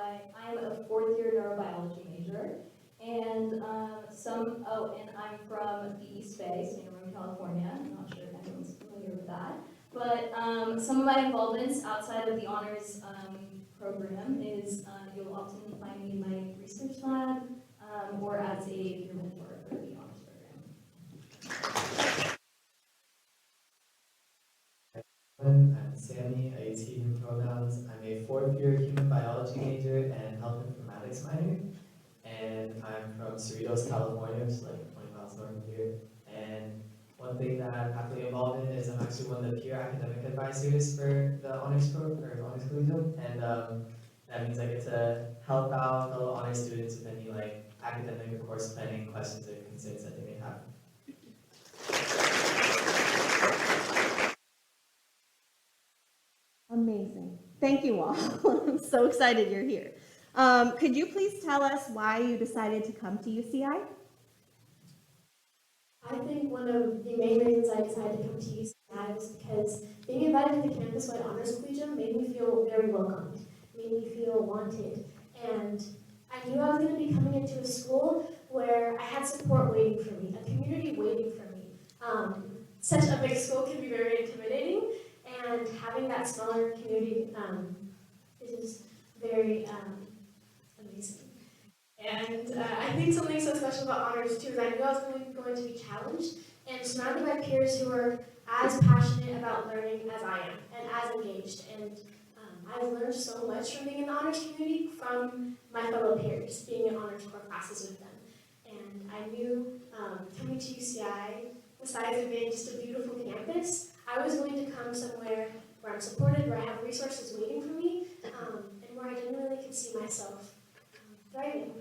I'm a fourth-year neurobiology major. And I'm from the East Bay, Santa Rosa, California. I'm not sure if anyone's familiar with that. But some of my involvements outside of the honors program is you'll often find me in my research lab or as a peer mentor for the honors program. I'm Sammy. I use he, him pronouns. I'm a fourth-year human biology major and health informatics minor. And I'm from Cerritos, California, which is like 20 miles north of here. And one thing that I'm happily involved in is I'm actually one of the peer academic advisors for the honors Collegium. And that means I get to help out fellow honors students with any like academic or course planning questions or concerns that they may have. Amazing. Thank you all. I'm so excited you're here. Could you please tell us why you decided to come to UCI? I think one of the main reasons I decided to come to UCI was because being invited to the Campuswide Honors Collegium made me feel very welcomed, made me feel wanted, and I knew I was going to be coming into a school where I had support waiting for me, a community waiting for me. Such a big school can be very intimidating, and having that smaller community is very amazing. And I think something so special about honors too is I knew I was going to be challenged and surrounded by peers who are as passionate about learning as I am and as engaged. And I've learned so much from being in the honors community from my fellow peers, being in honors core classes with them. And I knew coming to UCI, besides it being just a beautiful campus, I was willing to come somewhere where I'm supported, where I have resources waiting for me, and where I genuinely can see myself thriving.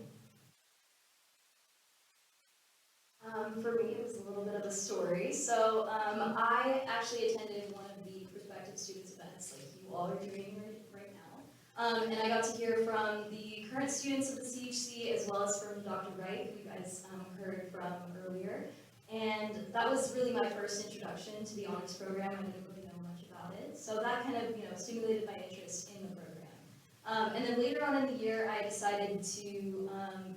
For me, it was a little bit of a story. So I actually attended one of the prospective students events like you all are doing right now. And I got to hear from the current students of the CHC as well as from Dr. Wright, who you guys heard from earlier. And that was really my first introduction to the honors program. I didn't really know much about it. So that kind of stimulated my interest in the program. And then later on in the year, I decided to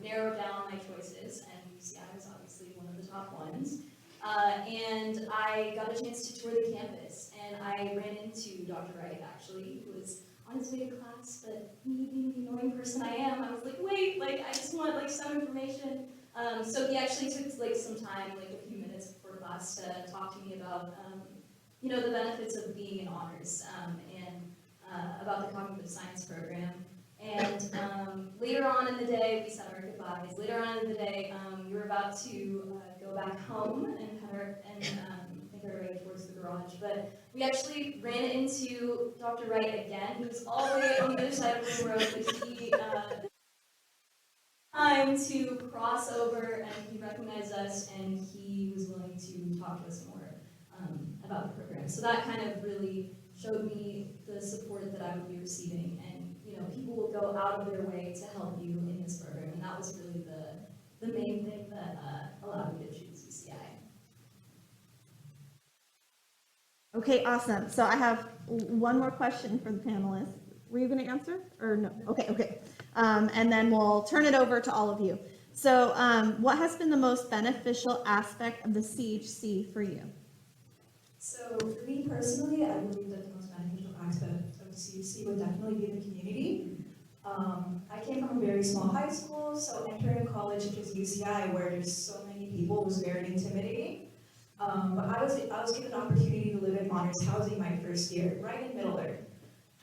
narrow down my choices, and UCI was obviously one of the top ones. And I got a chance to tour the campus, and I ran into Dr. Wright, actually, who was on his way to class, but me being the annoying person I am, I was like, wait, I just want some information. So he actually took some time, a few minutes before class to talk to me about, the benefits of being in honors, and about the cognitive science program. And later on in the day, we said our goodbyes. Later on in the day, we were about to go back home and make our way towards the garage. But we actually ran into Dr. Wright again. He was all the way on the other side of the road, but he time to cross over, and he recognized us, and he was willing to talk to us more about the program. So that kind of really showed me the support that I would be receiving, and people will go out of their way to help you in this program, and that was really the main thing that allowed me to choose UCI. Okay, awesome. So I have one more question for the panelists. Were you going to answer or no? Okay. And then we'll turn it over to all of you. So what has been the most beneficial aspect of the CHC for you? So for me personally, I believe that the most beneficial aspect of the CHC would definitely be the community. I came from a very small high school, so entering college such as UCI, where there's so many people, was very intimidating. But I was given an opportunity to live in honors housing my first year, right in Middle Earth.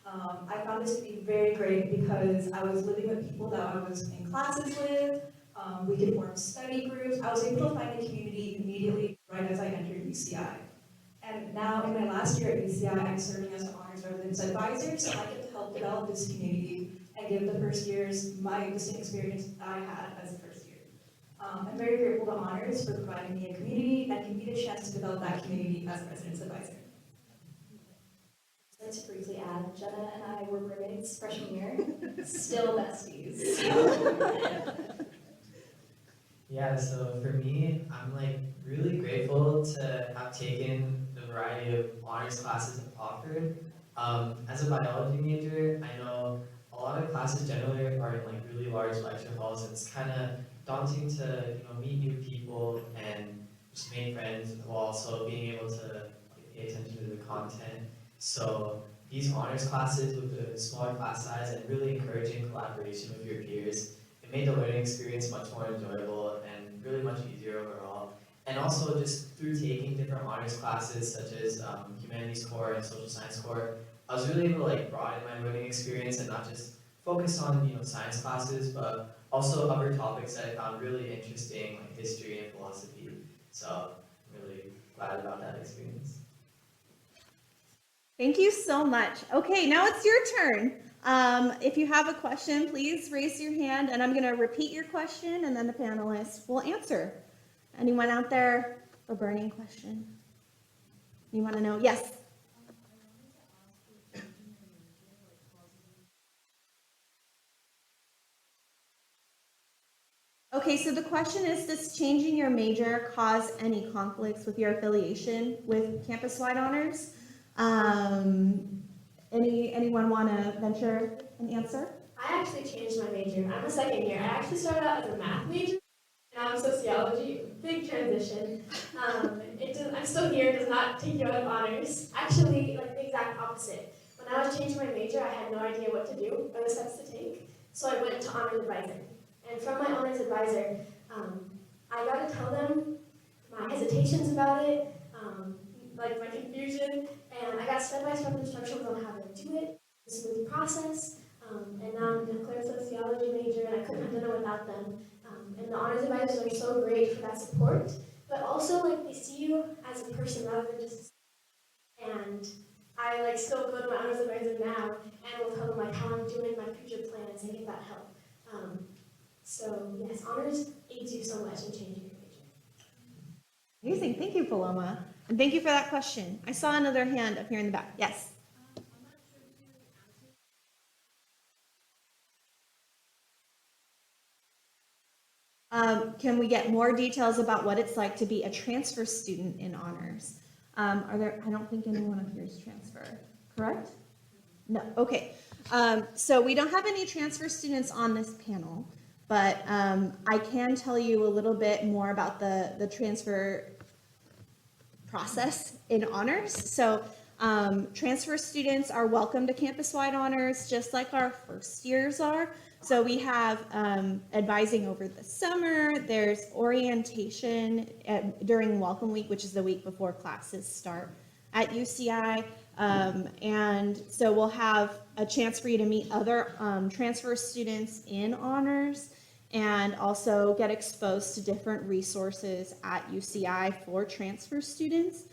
I found this to be very great because I was living with people that I was in classes with. We could form study groups. I was able to find a community immediately right as I entered UCI. And now in my last year at UCI, I'm serving as an honors residence advisor, so I get to help develop this community and give the first years the same experience I had as a first year. I'm very grateful to honors for providing me a community and giving me the chance to develop that community as a residence advisor. I'd like to briefly add, Jenna and I were roommates freshman year, still besties. Yeah, so for me, I'm really grateful to have taken the variety of honors classes offered. As a biology major, I know a lot of classes generally are in really large lecture halls, and it's kind of daunting to meet new people and just make friends while also being able to pay attention to the content. So these honors classes with a smaller class size and really encouraging collaboration with your peers, it made the learning experience much more enjoyable and really much easier overall. And also just through taking different honors classes such as humanities core and social science core, I was really able to broaden my learning experience and not just focus on science classes, but also other topics that I found really interesting, like history and philosophy. So I'm really glad about that experience. Thank you so much. Okay, now it's your turn. If you have a question, please raise your hand, and I'm going to repeat your question, and then the panelists will answer. Anyone out there? A burning question? You want to know? Yes. Okay, so the question is, does changing your major cause any conflicts with your affiliation with Campuswide Honors? Anyone want to venture an answer? I actually changed my major. I'm a second year. I actually started out as a math major, Now sociology, big transition. I'm still here, does not take you out of honors. Actually, like the exact opposite. When I was changing my major, I had no idea what to do or the steps to take, so I went to honors advising. And from my honors advisor, I got to tell them my hesitations about it, like my confusion, and I got step-by-step instructions on how to do it, a smooth process, and now I'm a declared sociology major, and I couldn't have done it without them. And the honors advisors are so great for that support, but also like they see you as a person rather than just. And I like still go to my honors advisor now, and will tell them like how I'm doing my future plans and get that help. So yes, honors aids you so much in changing your major. Amazing. Thank you, Paloma. And thank you for that question. I saw another hand up here in the back. Yes. Can we get more details about what it's like to be a transfer student in honors? I don't think anyone up here is transfer, correct? No, okay. So we don't have any transfer students on this panel, but I can tell you a little bit more about the transfer process in honors. So transfer students are welcome to Campuswide honors, just like our first years are. So we have advising over the summer, there's orientation during Welcome Week, which is the week before classes start at UCI. And so we'll have a chance for you to meet other transfer students in honors and also get exposed to different resources at UCI for transfer students.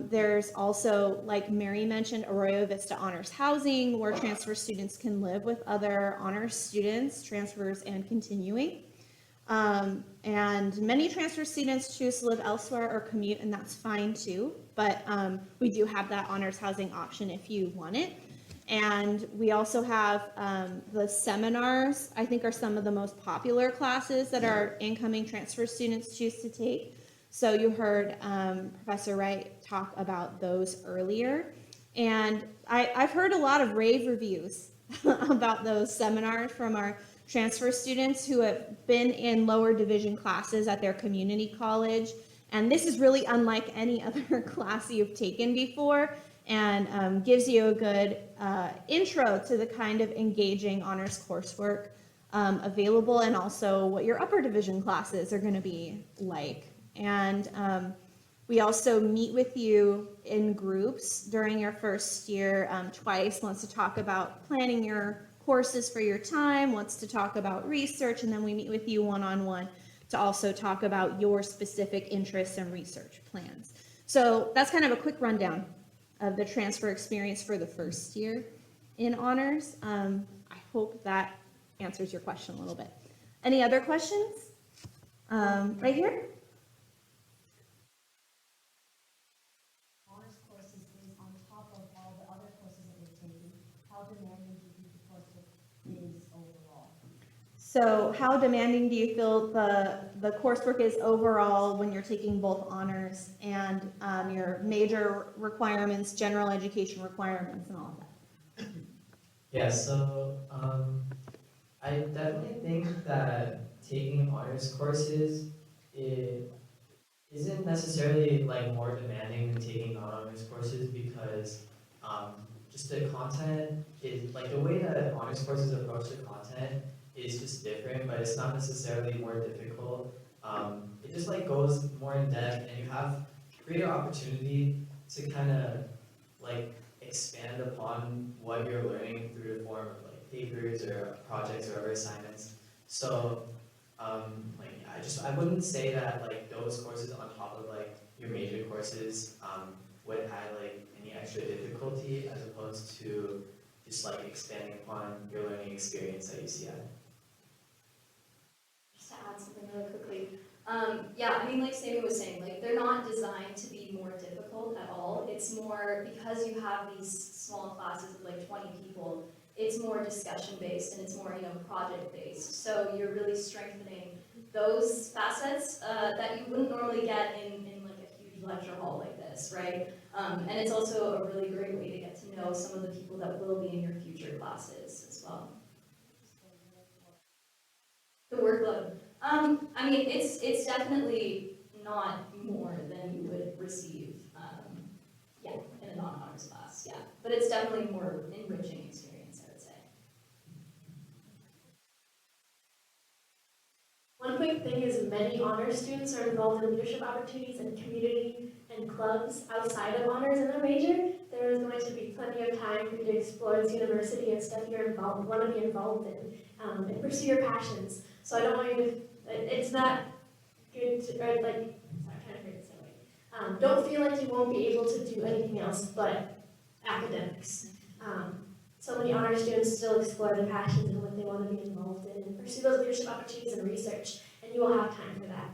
There's also, like Mary mentioned, Arroyo Vista Honors Housing, where transfer students can live with other honors students, transfers and continuing. And many transfer students choose to live elsewhere or commute, and that's fine too. But we do have that honors housing option if you want it. And we also have the seminars, I think are some of the most popular classes that our incoming transfer students choose to take. So you heard Professor Wright talk about those earlier. And I've heard a lot of rave reviews about those seminars from our transfer students who have been in lower division classes at their community college. And this is really unlike any other class you've taken before, and gives you a good intro to the kind of engaging honors coursework available, and also what your upper division classes are going to be like. And we also meet with you in groups during your first year twice, once to talk about planning your courses for your time, once to talk about research, and then we meet with you one-on-one to also talk about your specific interests and research plans. So that's kind of a quick rundown of the transfer experience for the first year in honors. I hope that answers your question a little bit. Any other questions? Right here? Honors courses is on top of all the other courses that you're taking. How demanding do you think the coursework is overall? So how demanding do you feel the coursework is overall when you're taking both honors and your major requirements, general education requirements, and all of that? Yeah, so I definitely think that taking honors courses, it isn't necessarily like more demanding than taking non-honors courses, because just the content is, like the way that honors courses approach the content is just different, but it's not necessarily more difficult. It just like goes more in depth, and you have greater opportunity to kind of like expand upon what you're learning through the form of like papers or projects or other assignments. So like I wouldn't say that like those courses on top of like your major courses would add like any extra difficulty, as opposed to just like expanding upon your learning experience at UCI. Just to add something really quickly. Yeah, I mean, like Sammy was saying, like they're not designed to be more difficult at all. It's more because you have these small classes of like 20 people, it's more discussion based and it's more, project based. So you're really strengthening those facets that you wouldn't normally get in like a huge lecture hall like this, right? And it's also a really great way to get to know some of the people that will be in your future classes as well. The workload. I mean, it's definitely not more than you would receive, yeah, in a non-honors class, yeah. But it's definitely a more enriching experience, I would say. One quick thing is many honors students are involved in leadership opportunities and community and clubs outside of honors in their major. There is going to be plenty of time for you to explore this university and stuff you're want to be involved in, and pursue your passions. So I don't want you to, it's not good to, or like, sorry, I'm trying to phrase it that way. Don't feel like you won't be able to do anything else but academics. So many honor students still explore their passions and what they want to be involved in and pursue those leadership opportunities and research, and you will have time for that.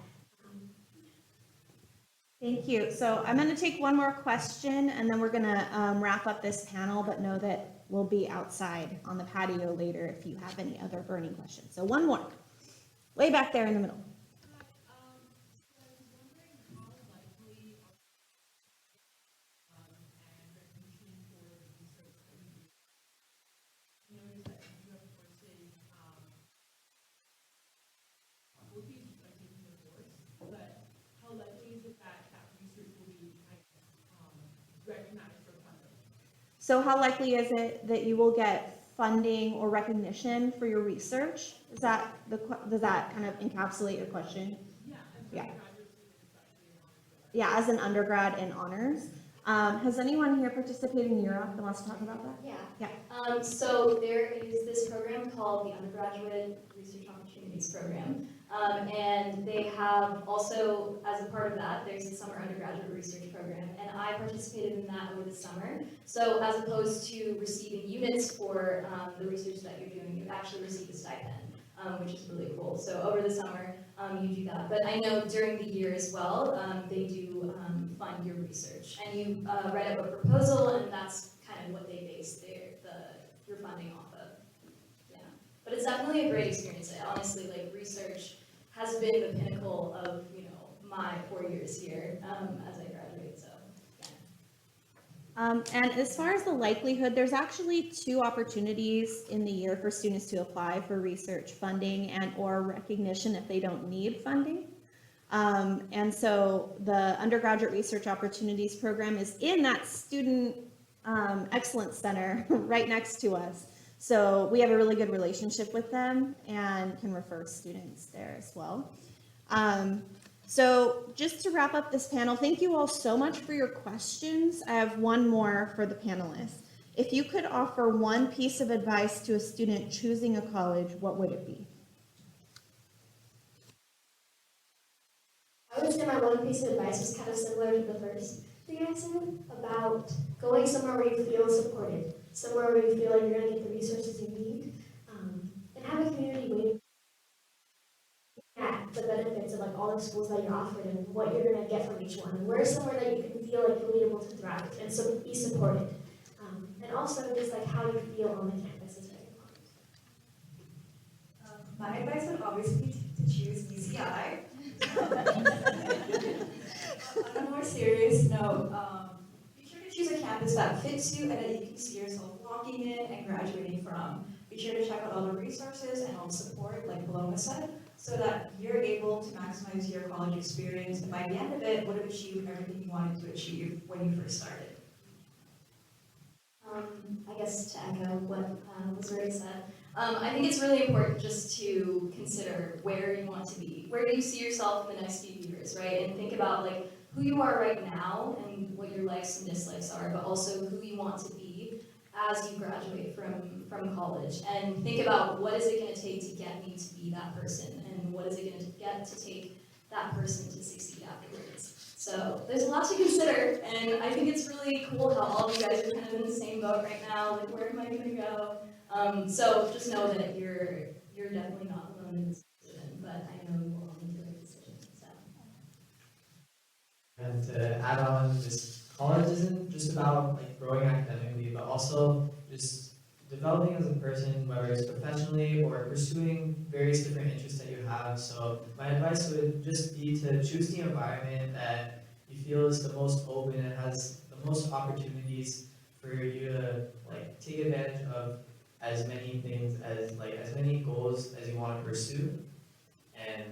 Thank you. So I'm going to take one more question and then we're going to wrap up this panel, but know that we'll be outside on the patio later if you have any other burning questions. So one more, way back there in the middle. So how likely is it that you will get funding or recognition for your research? Is that does that kind of encapsulate your question? Yeah. Yeah, as an undergrad in honors. Has anyone here participated in Europe that wants to talk about that? Yeah. Yeah. So there is this program called the Undergraduate Research Opportunities Program. And they have also, as a part of that, there's a summer undergraduate research program. And I participated in that over the summer. So as opposed to receiving units for the research that you're doing, you actually receive a stipend, which is really cool. So over the summer, you do that. But I know during the year as well, they do fund your research. And you write up a proposal, and that's kind of what they base your funding off of. Yeah. But it's definitely a great experience. I honestly, like, research has been the pinnacle of, my 4 years here as I graduate, so, yeah. And as far as the likelihood, there's actually 2 opportunities in the year for students to apply for research funding and or recognition if they don't need funding. And so the Undergraduate Research Opportunities Program is in that Student Excellence Center right next to us. So we have a really good relationship with them and can refer students there as well. So just to wrap up this panel, thank you all so much for your questions. I have one more for the panelists. If you could offer one piece of advice to a student choosing a college, what would it be? I would say my one piece of advice is kind of similar to the first thing I said about going somewhere where you feel supported, somewhere where you feel like you're going to get the resources you need, and have a community waiting at the benefits of like all the schools that you're offered and what you're going to get from each one. And where's somewhere that you can feel like you'll be able to thrive and so be supported. And also just like how you feel on the campus is very important. My advice would always be to choose UCI. On a more serious note, be sure to choose a campus that fits you and that you can see yourself walking in and graduating from. Be sure to check out all the resources and all the support, like Paloma said, so that you're able to maximize your college experience and by the end of it, would have achieved everything you wanted to achieve when you first started. I guess to echo what was already said, I think it's really important just to consider where you want to be. Where do you see yourself in the next few years, right? And think about like who you are right now and what your likes and dislikes are, but also who you want to be as you graduate from college. And think about what is it going to take to get me to be that person, and what is it going to get to take that person to succeed afterwards. So there's a lot to consider, and I think it's really cool how all of you guys are kind of in the same boat right now, like where am I going to go? So just know that you're definitely not alone in this decision, but I know you will all make the right decision. So. And to add on, just college isn't just about like growing academically, but also just developing as a person, whether it's professionally or pursuing various different interests that you have. So my advice would just be to choose the environment that you feel is the most open and has the most opportunities for you to like take advantage of as many things as many goals as you want to pursue. And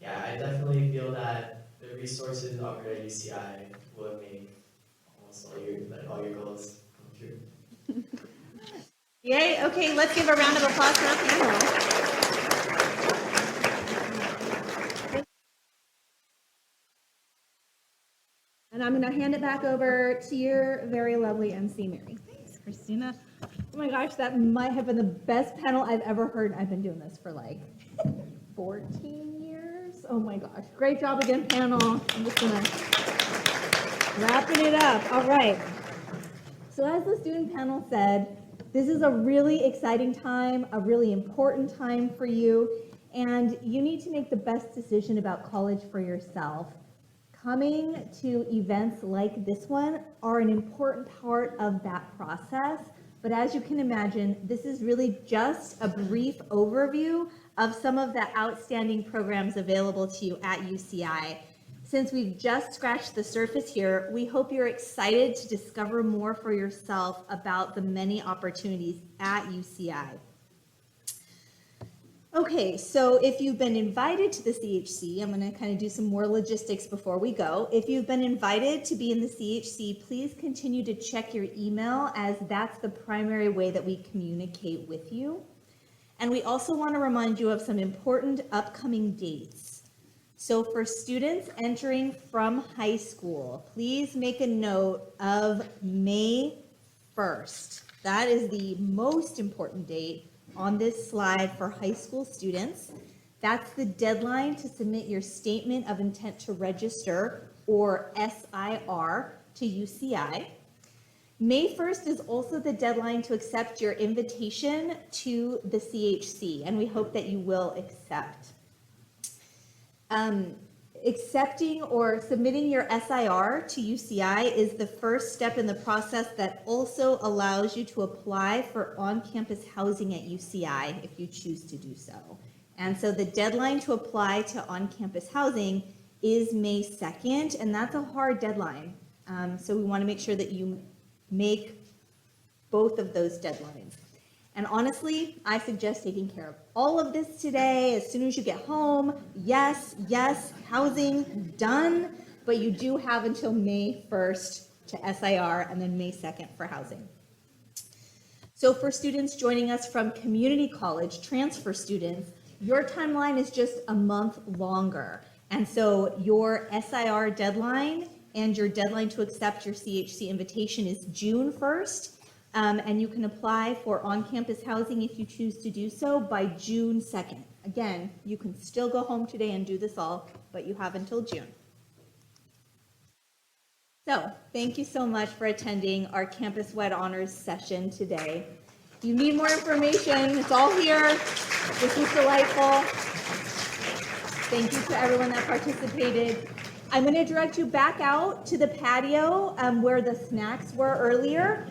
yeah, I definitely feel that the resources offered at UCI will make almost all your goals come true. Yay, okay, let's give a round of applause for our panel. And I'm gonna hand it back over to your very lovely MC Mary. Thanks, Christina. Oh my gosh, that might have been the best panel I've ever heard. I've been doing this for like 14 years. Oh my gosh, great job again, panel. I'm just gonna wrapping it up. All right. So as the student panel said, this is a really exciting time, a really important time for you, and you need to make the best decision about college for yourself. Coming to events like this one are an important part of that process, but as you can imagine, this is really just a brief overview of some of the outstanding programs available to you at UCI. Since we've just scratched the surface here, we hope you're excited to discover more for yourself about the many opportunities at UCI. Okay, so if you've been invited to the CHC, I'm going to kind of do some more logistics before we go. If you've been invited to be in the CHC, please continue to check your email, as that's the primary way that we communicate with you. And we also want to remind you of some important upcoming dates. So for students entering from high school, please make a note of May 1st. That is the most important date on this slide for high school students. That's the deadline to submit your statement of intent to register, or SIR, to UCI. May 1st is also the deadline to accept your invitation to the CHC, and we hope that you will accept. Accepting or submitting your SIR to UCI is the first step in the process that also allows you to apply for on-campus housing at UCI if you choose to do so. And so the deadline to apply to on-campus housing is May 2nd, and that's a hard deadline. So we want to make sure that you make both of those deadlines. And honestly, I suggest taking care of all of this today as soon as you get home. Yes, housing done, but you do have until May 1st to SIR and then May 2nd for housing. So for students joining us from community college, transfer students, your timeline is just a month longer. And so your SIR deadline and your deadline to accept your CHC invitation is June 1st. And you can apply for on-campus housing if you choose to do so by June 2nd. Again, you can still go home today and do this all, but you have until June. So thank you so much for attending our Campuswide Honors session today. If you need more information, it's all here. This was delightful. Thank you to everyone that participated. I'm going to direct you back out to the patio where the snacks were earlier.